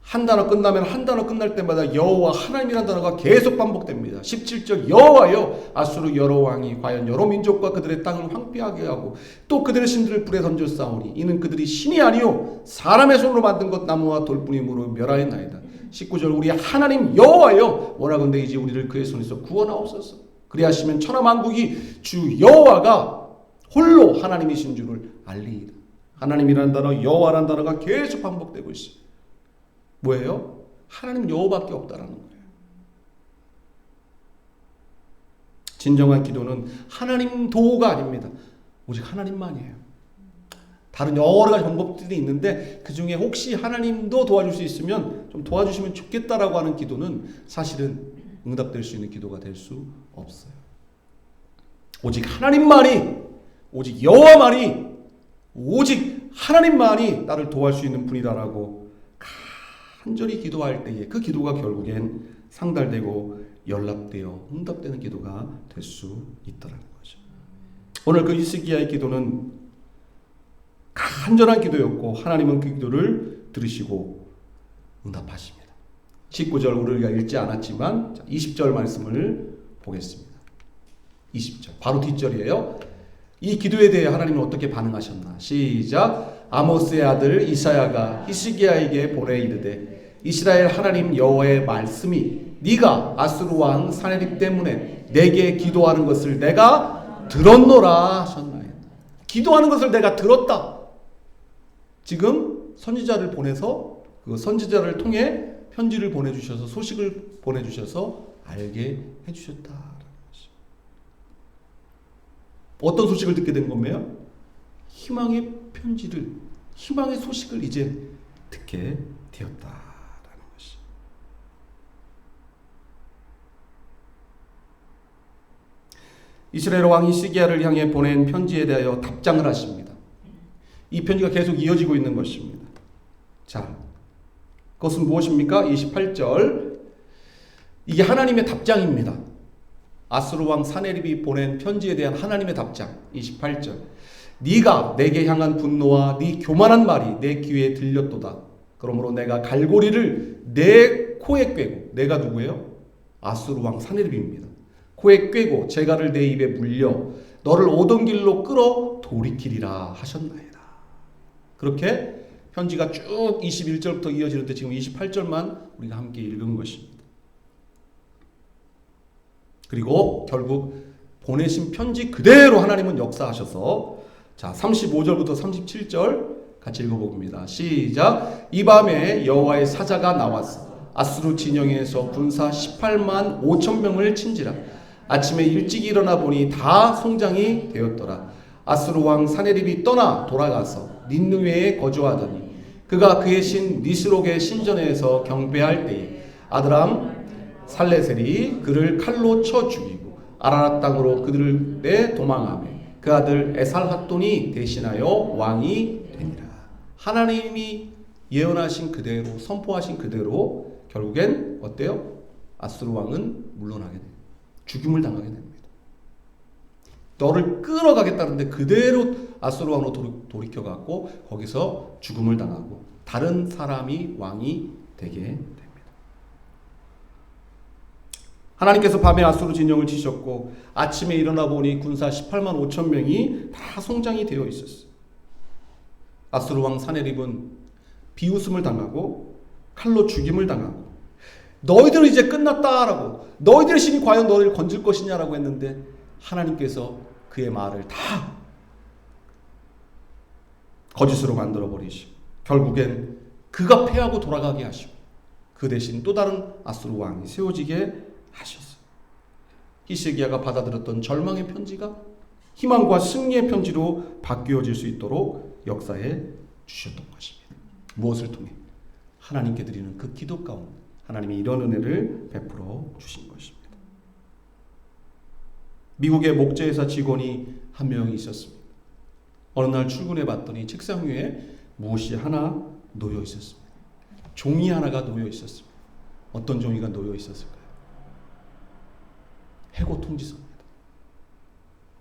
한 단어 끝나면 한 단어 끝날 때마다 여호와 하나님이라는 단어가 계속 반복됩니다. 17절, 여호와여, 아수르 여러 왕이 과연 여러 민족과 그들의 땅을 황폐하게 하고 또 그들의 신들을 불에 던져 싸우니 이는 그들이 신이 아니요 사람의 손으로 만든 것 나무와 돌뿐이므로 멸하였나이다. 19절, 우리 하나님 여호와여, 원하건대 이제 우리를 그의 손에서 구원하옵소서. 그리하시면 천하 만국이 주 여호와가 홀로 하나님이신 줄을 알리이다. 하나님이라는 단어, 여호와라는 단어가 계속 반복되고 있어요. 뭐예요? 하나님 여호와밖에 없다라는 거예요. 진정한 기도는 하나님 도가 아닙니다. 오직 하나님만이에요. 다른 여러 가지 방법들이 있는데 그 중에 혹시 하나님도 도와줄 수 있으면 좀 도와주시면 좋겠다라고 하는 기도는 사실은 응답될 수 있는 기도가 될 수 없어요. 오직 하나님만이, 오직 여호와만이, 오직 하나님만이 나를 도와줄 수 있는 분이다라고 간절히 기도할 때에 그 기도가 결국엔 상달되고 연락되어 응답되는 기도가 될 수 있다는 거죠. 오늘 그 히스기야의 기도는 간절한 기도였고 하나님은 그 기도를 들으시고 응답하십니다. 19절 우리가 읽지 않았지만 20절 말씀을 보겠습니다. 20절 바로 뒷절이에요. 이 기도에 대해 하나님은 어떻게 반응하셨나? 시작. 아모스의 아들 이사야가 히스기야에게 보내 이르되 이스라엘 하나님 여호와의 말씀이 네가 아수르 왕 사네립 때문에 내게 기도하는 것을 내가 들었노라 하셨나요? 기도하는 것을 내가 들었다. 지금 선지자를 보내서 그 선지자를 통해 편지를 보내주셔서 소식을 보내주셔서 알게 해주셨다라는 것이죠. 어떤 소식을 듣게 된 건가요? 희망의 편지를, 희망의 소식을 이제 듣게 되었다. 이스라엘 왕 히스기야를 향해 보낸 편지에 대하여 답장을 하십니다. 이 편지가 계속 이어지고 있는 것입니다. 자, 그것은 무엇입니까? 28절. 이게 하나님의 답장입니다. 아수르 왕 사네립이 보낸 편지에 대한 하나님의 답장. 28절. 네가 내게 향한 분노와 네 교만한 말이 내 귀에 들렸도다. 그러므로 내가 갈고리를 내 코에 꿰고, 내가 누구예요? 아수르 왕 사네립입니다. 코에 꿰고 재갈을 내 입에 물려 너를 오던 길로 끌어 돌이키리라 하셨나이다. 그렇게 편지가 쭉 21절부터 이어지는데 지금 28절만 우리가 함께 읽은 것입니다. 그리고 결국 보내신 편지 그대로 하나님은 역사하셔서 자 35절부터 37절 같이 읽어봅니다. 시작. 이 밤에 여호와의 사자가 나왔어 아수르 진영에서 군사 18만 5천 명을 친지라. 아침에 일찍 일어나 보니 다 성장이 되었더라. 아수르 왕 사네립이 떠나 돌아가서 닌느웨에 거주하더니 그가 그의 신 니스록의 신전에서 경배할 때에 아드람 살레셀이 그를 칼로 쳐 죽이고 아라랏 땅으로 그들을 도망하며 그 아들 에살핫돈이 대신하여 왕이 되니라. 하나님이 예언하신 그대로 선포하신 그대로 결국엔 어때요? 아수르 왕은 물러나게 됩니다. 죽임을 당하게 됩니다. 너를 끌어가겠다는데 그대로 아수르 왕으로 돌이켜갖고 거기서 죽음을 당하고 다른 사람이 왕이 되게 됩니다. 하나님께서 밤에 아수르 진영을 치셨고 아침에 일어나 보니 군사 18만 5천 명이 다 성장이 되어 있었어요. 아수르 왕 사네립은 비웃음을 당하고 칼로 죽임을 당하고 너희들은 이제 끝났다라고, 너희들의 신이 과연 너희를 건질 것이냐라고 했는데 하나님께서 그의 말을 다 거짓으로 만들어버리시고 결국엔 그가 패하고 돌아가게 하시고 그 대신 또 다른 아수르 왕이 세워지게 하셨어요. 히스기야가 받아들였던 절망의 편지가 희망과 승리의 편지로 바뀌어질 수 있도록 역사해 주셨던 것입니다. 무엇을 통해? 하나님께 드리는 그 기도 가운데 하나님이 이런 은혜를 베풀어 주신 것입니다. 미국의 목재회사 직원이 한 명이 있었습니다. 어느 날 출근해 봤더니 책상 위에 무엇이 하나 놓여 있었습니다. 종이 하나가 놓여 있었습니다. 어떤 종이가 놓여 있었을까요? 해고 통지서입니다.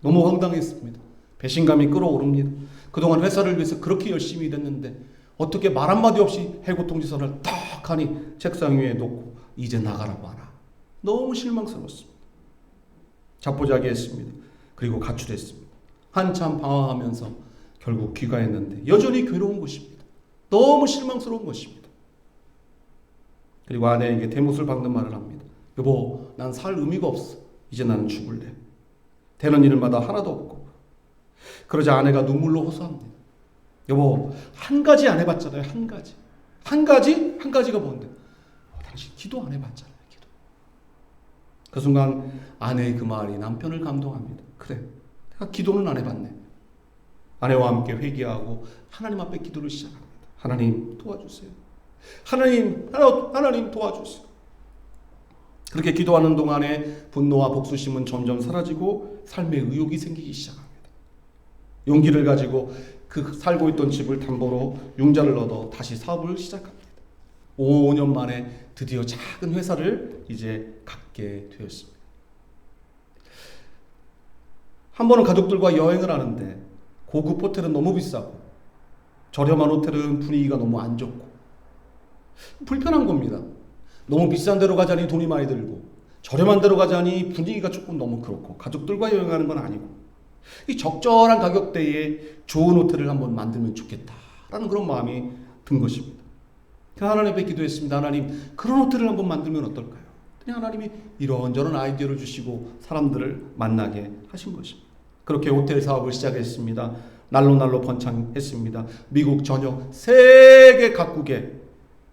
너무 황당했습니다. 배신감이 끌어오릅니다. 그동안 회사를 위해서 그렇게 열심히 일했는데 어떻게 말 한마디 없이 해고 통지서를 딱 하니 책상 위에 놓고 이제 나가라고 하나. 너무 실망스러웠습니다. 자포자기했습니다. 그리고 가출했습니다. 한참 방황하면서 결국 귀가했는데 여전히 괴로운 것입니다. 너무 실망스러운 것입니다. 그리고 아내에게 대못을 박는 말을 합니다. 여보, 난 살 의미가 없어. 이제 나는 죽을래. 되는 일마다 하나도 없고. 그러자 아내가 눈물로 호소합니다. 여보, 한 가지 안 해봤잖아요. 한 가지. 한 가지가 뭔데? 당신 기도 안 해봤잖아요. 기도. 그 순간 아내의 그 말이 남편을 감동합니다. 그래, 내가 기도는 안 해봤네. 아내와 함께 회개하고 하나님 앞에 기도를 시작합니다. 하나님 도와주세요. 하나님 도와주세요. 그렇게 기도하는 동안에 분노와 복수심은 점점 사라지고 삶의 의욕이 생기기 시작합니다. 용기를 가지고 그 살고 있던 집을 담보로 융자를 얻어 다시 사업을 시작합니다. 5년 만에 드디어 작은 회사를 이제 갖게 되었습니다. 한 번은 가족들과 여행을 하는데 고급 호텔은 너무 비싸고 저렴한 호텔은 분위기가 너무 안 좋고 불편한 겁니다. 너무 비싼 데로 가자니 돈이 많이 들고 저렴한 데로 가자니 분위기가 조금 너무 그렇고 가족들과 여행하는 건 아니고 이 적절한 가격대에 좋은 호텔을 한번 만들면 좋겠다라는 그런 마음이 든 것입니다. 하나님 앞에 기도했습니다. 하나님, 그런 호텔을 한번 만들면 어떨까요? 하나님이 이런저런 아이디어를 주시고 사람들을 만나게 하신 것입니다. 그렇게 호텔 사업을 시작했습니다. 날로 번창했습니다. 미국 전역 세계 각국에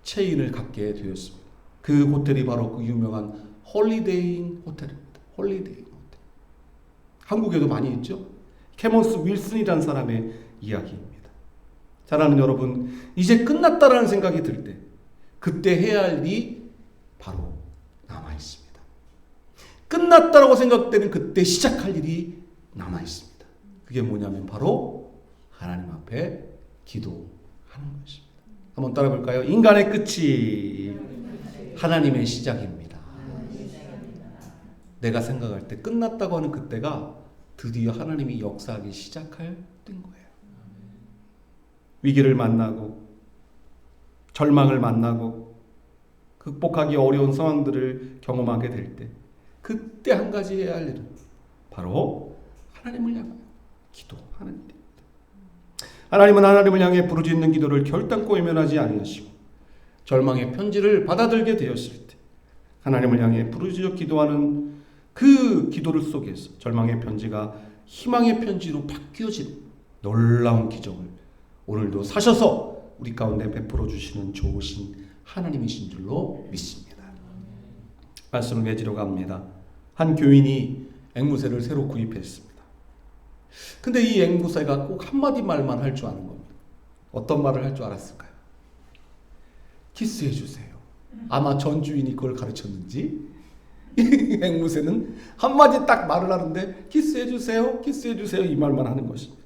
체인을 갖게 되었습니다. 그 호텔이 바로 그 유명한 홀리데이 호텔입니다. 홀리데이 호텔. 한국에도 많이 있죠. 캐먼스 윌슨이라는 사람의 이야기입니다. 사랑하는 여러분, 이제 끝났다라는 생각이 들 때 그때 해야 할 일이 바로 남아 있습니다. 끝났다라고 생각되는 그때 시작할 일이 남아 있습니다. 그게 뭐냐면 바로 하나님 앞에 기도하는 것입니다. 한번 따라 볼까요? 인간의 끝이 하나님의 시작입니다. 내가 생각할 때 끝났다고 하는 그때가 드디어 하나님이 역사하기 시작할 때인 거예요. 위기를 만나고 절망을 만나고 극복하기 어려운 상황들을 경험하게 될 때 그때 한 가지 해야 할 일은 바로 하나님을 향하여 기도하는 일입니다. 하나님은 하나님을 향해 부르짖는 기도를 결단코 외면하지 아니하시고 절망의 편지를 받아들게 되었을 때 하나님을 향해 부르짖어 기도하는 그 기도를 속에서 절망의 편지가 희망의 편지로 바뀌어지는 놀라운 기적을 오늘도 사셔서 우리 가운데 베풀어 주시는 좋으신 하나님이신 줄로 믿습니다. 말씀을 맺으러 갑니다. 한 교인이 앵무새를 새로 구입했습니다. 근데 이 앵무새가 꼭 한마디 말만 할 줄 아는 겁니다. 어떤 말을 할 줄 알았을까요? 키스해 주세요. 아마 전 주인이 그걸 가르쳤는지 이 앵무새는 한마디 딱 말을 하는데 키스해 주세요, 키스해 주세요 이 말만 하는 것입니다.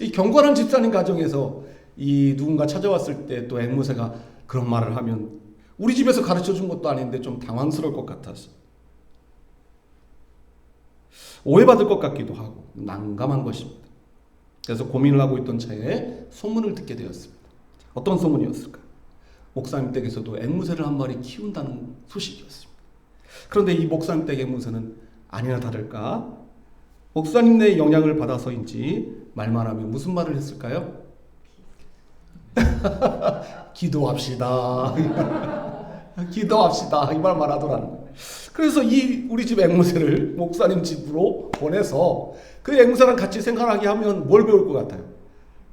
이 경건한 집사님 가정에서 이 누군가 찾아왔을 때 또 앵무새가 그런 말을 하면 우리 집에서 가르쳐 준 것도 아닌데 좀 당황스러울 것 같아서 오해받을 것 같기도 하고 난감한 것입니다. 그래서 고민을 하고 있던 차에 소문을 듣게 되었습니다. 어떤 소문이었을까요? 목사님 댁에서도 앵무새를 한 마리 키운다는 소식이었습니다. 그런데 이 목사님 댁 앵무새는 아니나 다를까 목사님의 영향을 받아서인지 말만 하면 무슨 말을 했을까요? 기도합시다. 기도합시다. 이 말만 하더라는 거예요. 그래서 우리 집 앵무새를 목사님 집으로 보내서 그 앵무새랑 같이 생활하게 하면 뭘 배울 것 같아요?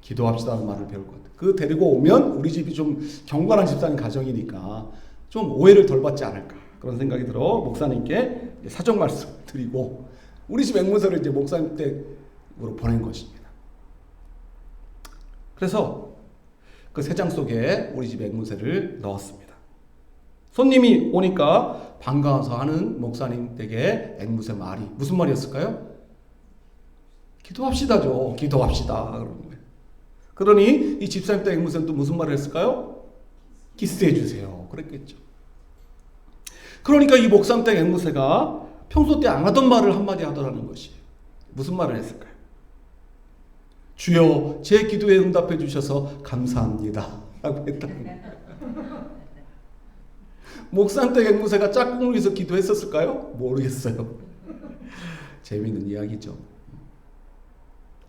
기도합시다는 말을 배울 것 같아요. 그 데리고 오면 우리 집이 좀 경건한 집사님 가정이니까 좀 오해를 덜 받지 않을까 그런 생각이 들어 목사님께 사정 말씀 드리고 우리 집 앵무새를 이제 목사님 댁으로 보낸 것입니다. 그래서 그 새장 속에 우리 집 앵무새를 넣었습니다. 손님이 오니까 반가워서 하는 목사님 댁의 앵무새 말이 무슨 말이었을까요? 기도합시다죠. 기도합시다. 그러는 거예요. 그러니 이 집사님 댁 앵무새는 또 무슨 말을 했을까요? 키스해 주세요. 그랬겠죠. 그러니까 이 목사님 댁 앵무새가 평소 때 안 하던 말을 한마디 하더라는 것이에요. 무슨 말을 했을까요? 주여 제 기도에 응답해 주셔서 감사합니다 라고 했다는 거예요. 목사님 댁 앵무새가 짝꿍을 위해서 기도했었을까요? 모르겠어요. 재미있는 이야기죠.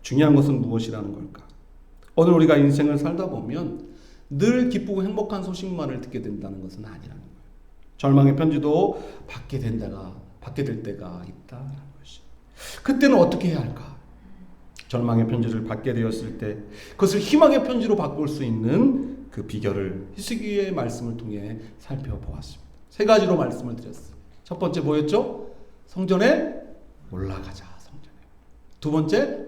중요한 것은 무엇이라는 걸까? 오늘 우리가 인생을 살다 보면 늘 기쁘고 행복한 소식만을 듣게 된다는 것은 아니라는 거예요. 절망의 편지도 받게 될 때가 있다는 것이. 그때는 어떻게 해야 할까? 절망의 편지를 받게 되었을 때 그것을 희망의 편지로 바꿀 수 있는 그 비결을 히스기야의 말씀을 통해 살펴보았습니다. 세 가지로 말씀을 드렸어요. 첫 번째 뭐였죠? 성전에 올라가자. 성전에. 두 번째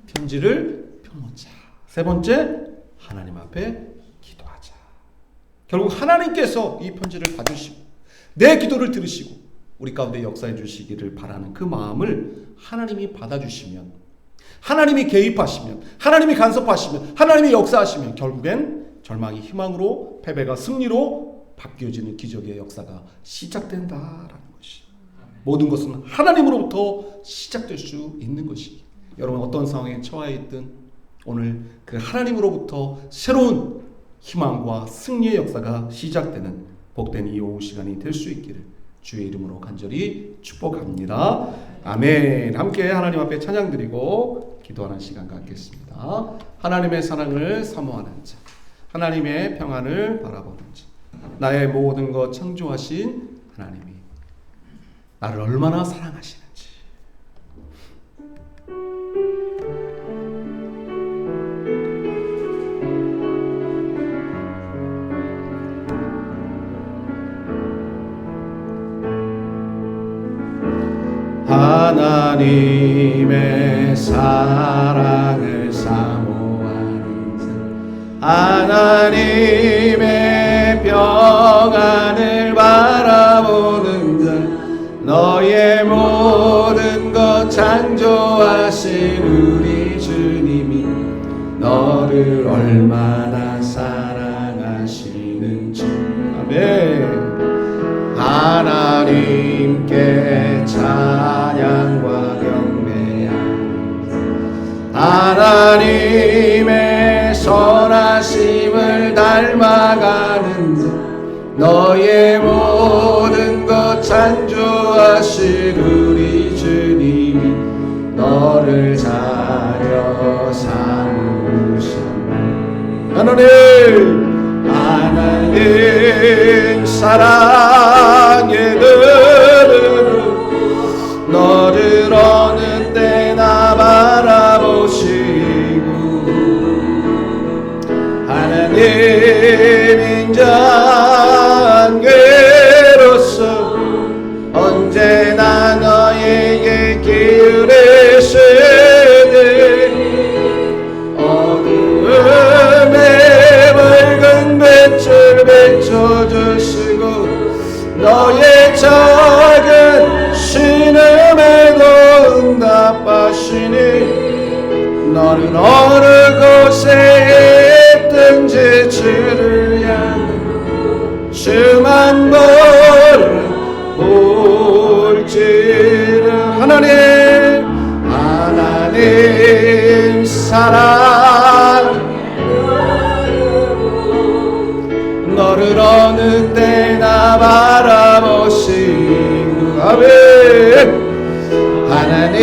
편지를 펴놓자. 세 번째 하나님 앞에 기도하자. 결국 하나님께서 이 편지를 받으시고 내 기도를 들으시고 우리 가운데 역사해 주시기를 바라는 그 마음을 하나님이 받아주시면, 하나님이 개입하시면, 하나님이 간섭하시면, 하나님이 역사하시면 결국엔 절망이 희망으로, 패배가 승리로 바뀌어지는 기적의 역사가 시작된다라는 것이, 모든 것은 하나님으로부터 시작될 수 있는 것이, 여러분 어떤 상황에 처해 있든 오늘 그 하나님으로부터 새로운 희망과 승리의 역사가 시작되는 복된 이 오후 시간이 될 수 있기를 주의 이름으로 간절히 축복합니다. 아멘. 함께 하나님 앞에 찬양 드리고 기도하는 시간 갖겠습니다. 하나님의 사랑을 사모하는 자, 하나님의 평안을 바라보는 자, 나의 모든 것 창조하신 하나님이 나를 얼마나 사랑하시는지, 하나님의 사랑을 사모하는 자, 하나님의 평안을 바라보는 자, 너의 모든 것 창조하신 우리 주님이 너를 얼마나 사랑하시는지. 아멘. 하나님께 찬양과 경배하는 하나님의 선하심을 닮아가는 자, 너의 모든 것 창조하신 우리 주님이 너를 자녀 삼으셨네. 하나님 사랑의 눈으로 너를 어느 때나 바라보시고, 하나님 인자한계로서 언제나 너에게 기울이시니 어두움에 밝은 빛을 비춰주시고 너의 작은 신음에도 응답하시니 너는 어느 곳에 있든지 주를 향해 주만 볼지는 하나님 사랑 너를 어느 때나 바라보시고, 아멘. 하나님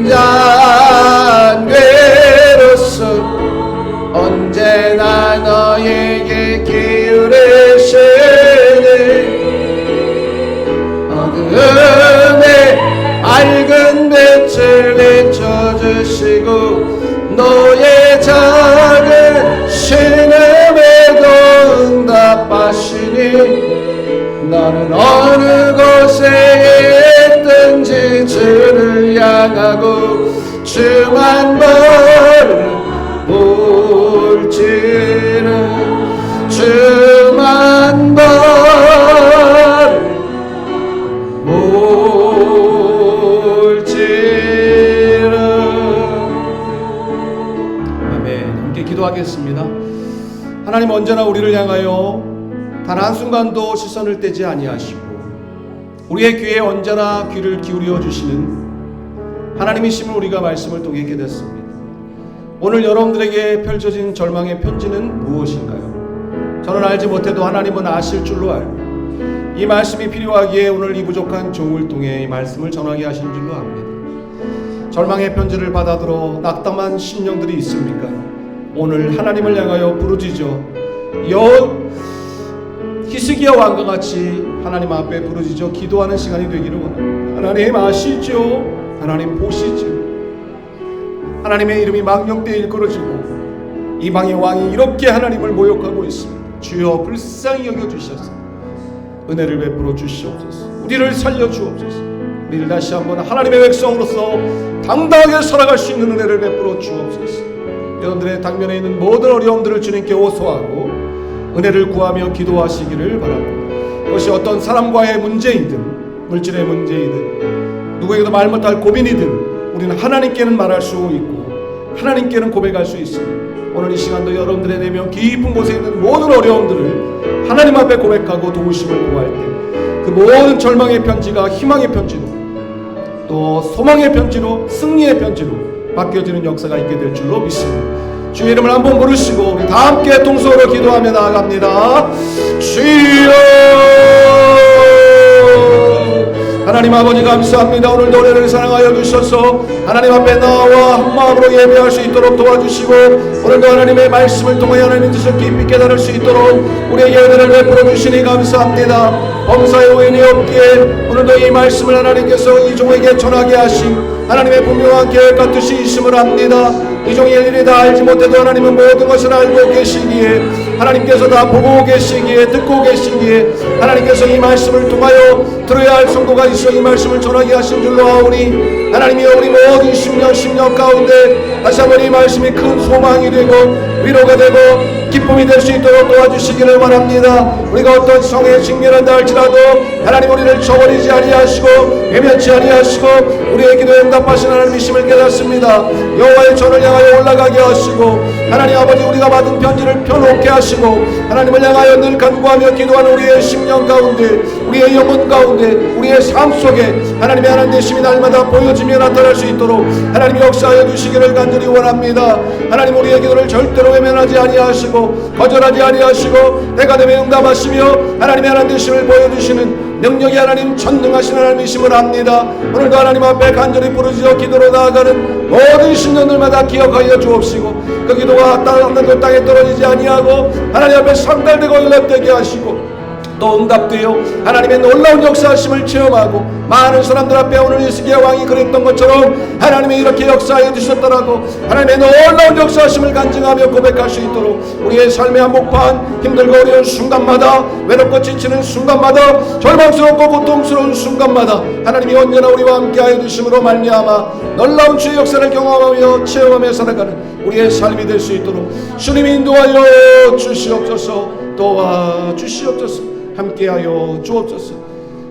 인자한계로서 언제나 너에게 기울이시니 어둠에 밝은 빛을 비춰주시고 너의 작은 신음에도 응답하시니 너는 어느 곳에 있든지 주를 향하고 주만 볼지는 주만 볼지는. 아멘. 함께 기도하겠습니다. 하나님 언제나 우리를 향하여 단 한순간도 시선을 떼지 아니하시고 우리의 귀에 언제나 귀를 기울여 주시는 하나님이심을 우리가 말씀을 통해 깨닫습니다. 오늘 여러분들에게 펼쳐진 절망의 편지는 무엇인가요? 저는 알지 못해도 하나님은 아실 줄로 알고 이 말씀이 필요하기에 오늘 이 부족한 종을 통해 이 말씀을 전하게 하신 줄로 압니다. 절망의 편지를 받아들어 낙담한 심령들이 있습니까? 오늘 하나님을 향하여 부르짖어 히스기야 왕과 같이 하나님 앞에 부르짖어 기도하는 시간이 되기를 원합니다. 하나님 아시죠? 하나님 보시죠? 하나님의 이름이 망령되이 일컬어지고 이방의 왕이 이렇게 하나님을 모욕하고 있습니다. 주여 불쌍히 여겨주셔서 은혜를 베풀어 주시옵소서. 우리를 살려 주옵소서. 우리를 다시 한번 하나님의 백성으로서 당당하게 살아갈 수 있는 은혜를 베풀어 주옵소서. 여러분들의 당면에 있는 모든 어려움들을 주님께 호소하고 은혜를 구하며 기도하시기를 바랍니다. 그것이 어떤 사람과의 문제이든 물질의 문제이든 누구에게도 말 못할 고민이든 우리는 하나님께는 말할 수 있고 하나님께는 고백할 수 있습니다. 오늘 이 시간도 여러분들의 내면 깊은 곳에 있는 모든 어려움들을 하나님 앞에 고백하고 도우심을 구할 때 그 모든 절망의 편지가 희망의 편지로 또 소망의 편지로 승리의 편지로 바뀌어지는 역사가 있게 될 줄로 믿습니다. 주의 이름을 한번 부르시고 우리 다 함께 동서로 기도하며 나아갑니다. 주여 하나님 아버지 감사합니다. 오늘 노래를 사랑하여 주셔서 하나님 앞에 나와 한마음으로 예배할 수 있도록 도와주시고 오늘도 하나님의 말씀을 통하여 하나님의 뜻을 깊이 깨달을 수 있도록 우리에게 은혜를 베풀어 주시니 감사합니다. 범사의 오인이 없기에 오늘도 이 말씀을 하나님께서 이 종에게 전하게 하심 하나님의 분명한 계획과 뜻이 있음을 압니다. 이 종이 일일이 다 알지 못해도 하나님은 모든 것을 알고 계시기에 하나님께서 다 보고 계시기에 듣고 계시기에 하나님께서 이 말씀을 통하여 들어야 할 성도가 있어 이 말씀을 전하게 하신 줄로 아오니 하나님이 우리 모든 심령 가운데 다시 한번 이 말씀이 큰 소망이 되고 위로가 되고 기쁨이 될 수 있도록 도와주시기를 바랍니다. 우리가 어떤 성에 직면한다 할지라도 하나님 우리를 저버리지 아니하시고 외면치 아니하시고 우리의 기도에 응답하신 하나님이심을 깨닫습니다. 여호와의 전을 향하여 올라가게 하시고 하나님 아버지 우리가 받은 편지를 펴놓게 하시고 하나님을 향하여 늘 간구하며 기도하는 우리의 심령 가운데 우리의 영혼 가운데 우리의 삶 속에 하나님의 하나님 되심이 날마다 보여지며 나타날 수 있도록 하나님이 역사하여 주시기를 간절히 원합니다. 하나님 우리의 기도를 절대로 외면하지 아니하시고 거절하지 아니하시고 때가 되면 응답하시며 하나님의 하나님 되심을 보여주시는 능력이 하나님 전능하신 하나님이심을 압니다. 오늘도 하나님 앞에 간절히 부르짖어 기도로 나아가는 모든 신년들마다 기억하여 주옵시고 그 기도가 하늘도 땅에 떨어지지 아니하고 하나님 앞에 상달되고 연락되게 하시고 또 응답되어 하나님의 놀라운 역사하심을 체험하고 많은 사람들 앞에 오늘 히스기야 왕이 그랬던 것처럼 하나님이 이렇게 역사하여 주셨더라고 하나님의 놀라운 역사하심을 간증하며 고백할 수 있도록 우리의 삶의 한복판 힘들고 어려운 순간마다 외롭고 지치는 순간마다 절망스럽고 고통스러운 순간마다 하나님이 언제나 우리와 함께하여 주심으로 말미암아 놀라운 주의 역사를 경험하며 체험하며 살아가는 우리의 삶이 될 수 있도록 주님이 인도하여 주시옵소서. 도와주시옵소서. 함께하여 주옵소서.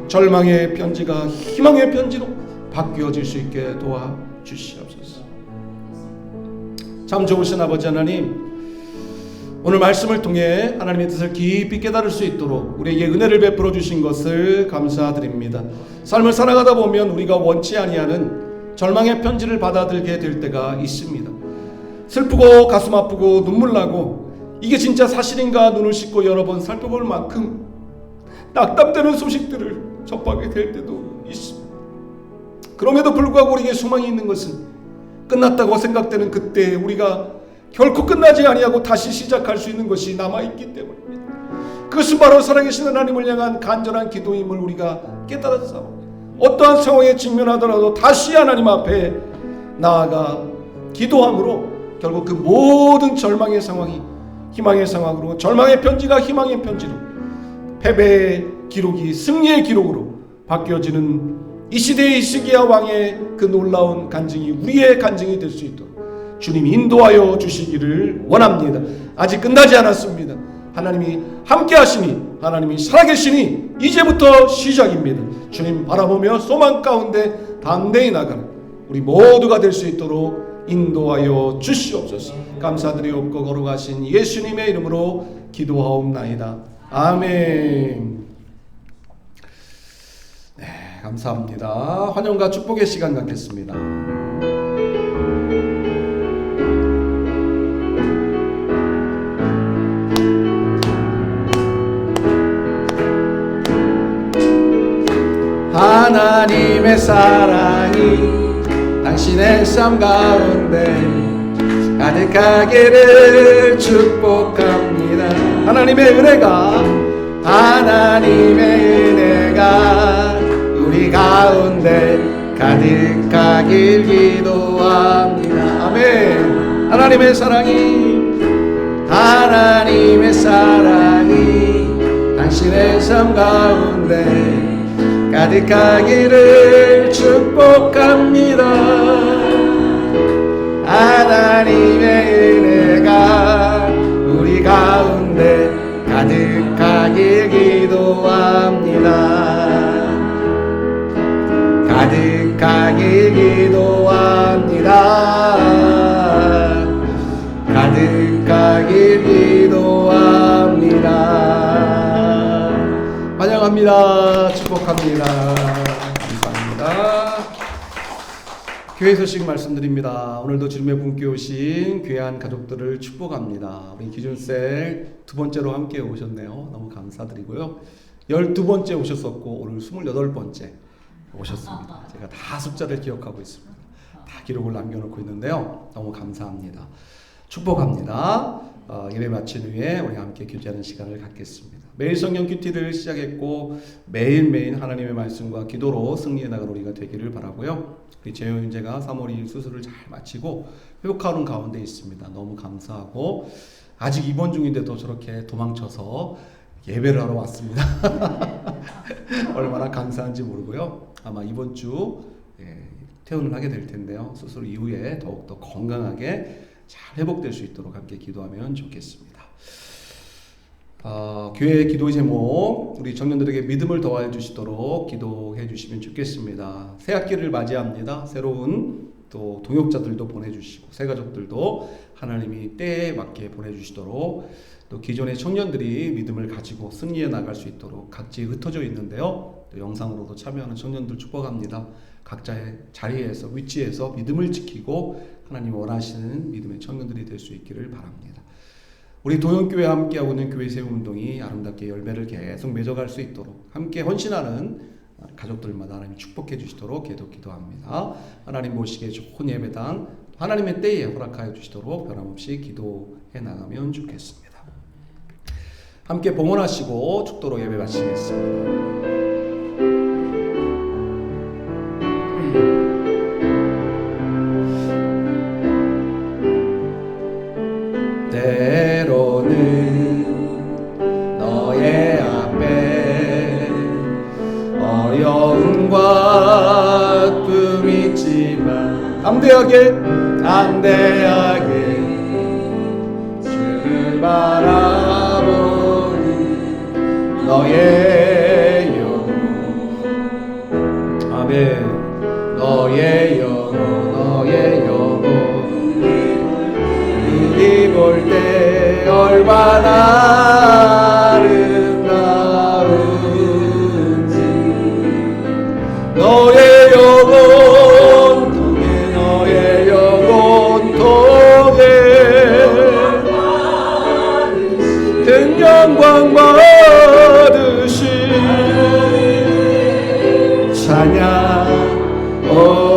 절망의 편지가 희망의 편지로 바뀌어질 수 있게 도와주시옵소서. 참 좋으신 아버지 하나님, 오늘 말씀을 통해 하나님의 뜻을 깊이 깨달을 수 있도록 우리에게 은혜를 베풀어 주신 것을 감사드립니다. 삶을 살아가다 보면 우리가 원치 아니하는 절망의 편지를 받아들게 될 때가 있습니다. 슬프고 가슴 아프고 눈물 나고 이게 진짜 사실인가 눈을 씻고 여러 번 살펴볼 만큼 낙담되는 소식들을 접하게 될 때도 있습니다. 그럼에도 불구하고 우리에게 소망이 있는 것은 끝났다고 생각되는 그때 우리가 결코 끝나지 아니하고 다시 시작할 수 있는 것이 남아있기 때문입니다. 그것은 바로 살아계신 하나님을 향한 간절한 기도임을 우리가 깨달았사옵니다. 어떠한 상황에 직면하더라도 다시 하나님 앞에 나아가 기도함으로 결국 그 모든 절망의 상황이 희망의 상황으로 절망의 편지가 희망의 편지로 패배의 기록이 승리의 기록으로 바뀌어지는 이 시대의 히스기야 왕의 그 놀라운 간증이 우리의 간증이 될 수 있도록 주님이 인도하여 주시기를 원합니다. 아직 끝나지 않았습니다. 하나님이 함께 하시니 하나님이 살아계시니 이제부터 시작입니다. 주님 바라보며 소망 가운데 담대히 나가는 우리 모두가 될 수 있도록 인도하여 주시옵소서. 감사드리옵고 거룩하신 예수님의 이름으로 기도하옵나이다. 아멘. 네, 감사합니다. 환영과 축복의 시간 갖겠습니다. 하나님의 사랑이 당신의 삶 가운데 가득하기를 축복합니다. 하나님의 은혜가 우리 가운데 가득하길 기도합니다. 아멘. 하나님의 사랑이 당신의 삶 가운데 가득하기를 축복합니다. 하나님의 은혜가 우리 가운데 가득하길 기도합니다. 가득하길 기도합니다. 가득하길 기도합니다. 환영합니다. 축복합니다. 감사합니다. 교회 소식 말씀드립니다. 오늘도 주님의 분께 오신 귀한 가족들을 축복합니다. 우리 기준셀 두 번째로 함께 오셨네요. 너무 감사드리고요. 12번째 오셨었고 오늘 28번째 오셨습니다. 제가 다 숫자를 기억하고 있습니다. 다 기록을 남겨놓고 있는데요. 너무 감사합니다. 축복합니다. 예배 마친 후에 우리 함께 교제하는 시간을 갖겠습니다. 매일 성경 큐티를 시작했고 매일매일 하나님의 말씀과 기도로 승리해 나갈 우리가 되기를 바라고요. 우리 재호 형제가 3월 2일 수술을 잘 마치고 회복하는 가운데 있습니다. 너무 감사하고 아직 입원 중인데도 저렇게 도망쳐서 예배를 하러 왔습니다. 얼마나 감사한지 모르고요. 아마 이번 주 퇴원을 하게 될 텐데요. 수술 이후에 더욱더 건강하게 잘 회복될 수 있도록 함께 기도하면 좋겠습니다. 교회 기도 제목 우리 청년들에게 믿음을 더하여 주시도록 기도해 주시면 좋겠습니다. 새 학기를 맞이합니다. 새로운 또 동역자들도 보내주시고 새 가족들도 하나님이 때에 맞게 보내주시도록 또 기존의 청년들이 믿음을 가지고 승리해 나갈 수 있도록 각지에 흩어져 있는데요. 또 영상으로도 참여하는 청년들 축복합니다. 각자의 자리에서 위치에서 믿음을 지키고 하나님 원하시는 믿음의 청년들이 될 수 있기를 바랍니다. 우리 도영교회와 함께하고 있는 교회 세움운동이 아름답게 열매를 계속 맺어갈 수 있도록 함께 헌신하는 가족들마다 하나님 축복해 주시도록 기도합니다. 하나님 보시기에 좋은 예배당 하나님의 때에 허락하여 주시도록 변함없이 기도해 나가면 좋겠습니다. 함께 봉헌하시고 축도로 예배 마치겠습니다. 때로는 너의 앞에 어려움과 아픔이 있지만 담대하게 주를 바라보니 너의 영혼 아멘 너의 영혼 볼 때 얼마나 아름다운지 너의 영혼 통해 큰 영광 받으시 찬양 오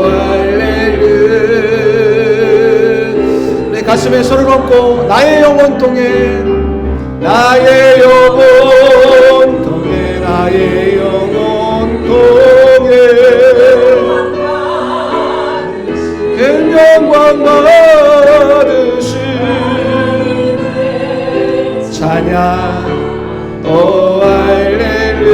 할렐루야 내 가슴에 손을 얹고 나의 영혼 통해 큰 영광 받으시 찬양 오 할렐루야.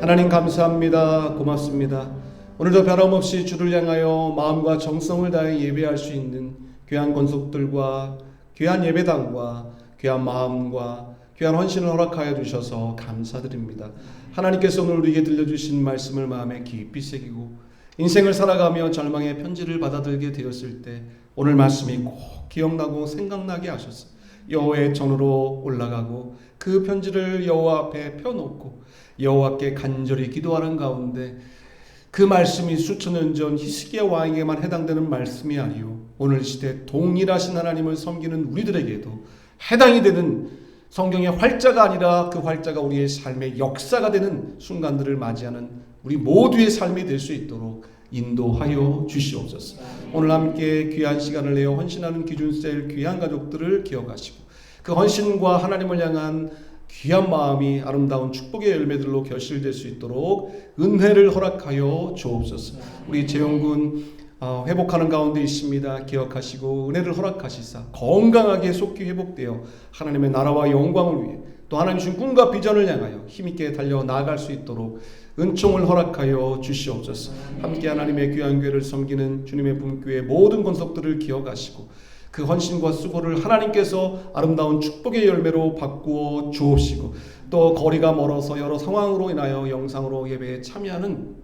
하나님 감사합니다. 고맙습니다. 오늘도 변함없이 주를 향하여 마음과 정성을 다해 예배할 수 있는 귀한 권속들과 귀한 예배당과 귀한 마음과 귀한 헌신을 허락하여 주셔서 감사드립니다. 하나님께서 오늘 우리에게 들려주신 말씀을 마음에 깊이 새기고 인생을 살아가며 절망의 편지를 받아들게 되었을 때 오늘 말씀이 꼭 기억나고 생각나게 하셔서 여호와의 전으로 올라가고 그 편지를 여호와 앞에 펴놓고 여호와께 간절히 기도하는 가운데 그 말씀이 수천 년 전 히스기야 왕에게만 해당되는 말씀이 아니요 오늘 시대 동일하신 하나님을 섬기는 우리들에게도 해당이 되는 성경의 활자가 아니라 그 활자가 우리의 삶의 역사가 되는 순간들을 맞이하는 우리 모두의 삶이 될 수 있도록 인도하여 주시옵소서. 오늘 함께 귀한 시간을 내어 헌신하는 기준셀 귀한 가족들을 기억하시고 그 헌신과 하나님을 향한 귀한 마음이 아름다운 축복의 열매들로 결실될 수 있도록 은혜를 허락하여 주옵소서. 우리 재용군 회복하는 가운데 있습니다. 기억하시고 은혜를 허락하시사 건강하게 속히 회복되어 하나님의 나라와 영광을 위해 또 하나님 주신 꿈과 비전을 향하여 힘있게 달려 나아갈 수 있도록 은총을 허락하여 주시옵소서. 함께 하나님의 귀한 교회를 섬기는 주님의 분교회 모든 권속들을 기억하시고 그 헌신과 수고를 하나님께서 아름다운 축복의 열매로 바꾸어 주옵시고 또 거리가 멀어서 여러 상황으로 인하여 영상으로 예배에 참여하는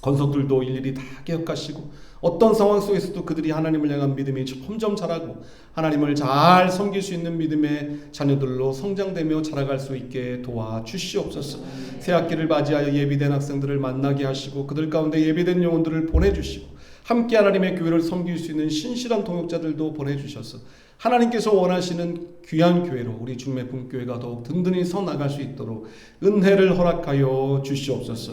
권속들도 일일이 다 기억하시고 어떤 상황 속에서도 그들이 하나님을 향한 믿음이 점점 자라고 하나님을 잘 섬길 수 있는 믿음의 자녀들로 성장되며 자라갈 수 있게 도와주시옵소서. 새학기를 맞이하여 예비된 학생들을 만나게 하시고 그들 가운데 예비된 영혼들을 보내주시고 함께 하나님의 교회를 섬길 수 있는 신실한 동역자들도 보내주셔서 하나님께서 원하시는 귀한 교회로 우리 주님의 분교회가 더욱 든든히 서 나갈 수 있도록 은혜를 허락하여 주시옵소서.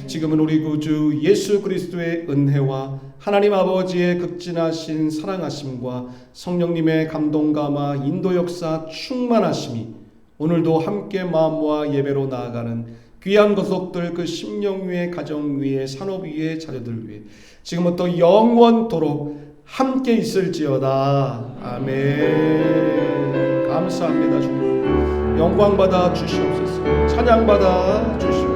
지금은 우리 구주 예수 그리스도의 은혜와 하나님 아버지의 극진하신 사랑하심과 성령님의 감동감화 인도 역사 충만하심이 오늘도 함께 마음과 예배로 나아가는 귀한 것들 그 심령 위에 가정 위에 산업 위에 자녀들 위에 지금부터 영원토록 함께 있을지어다. 아멘. 감사합니다. 주님 영광 받아 주시옵소서. 찬양 받아 주시옵소서.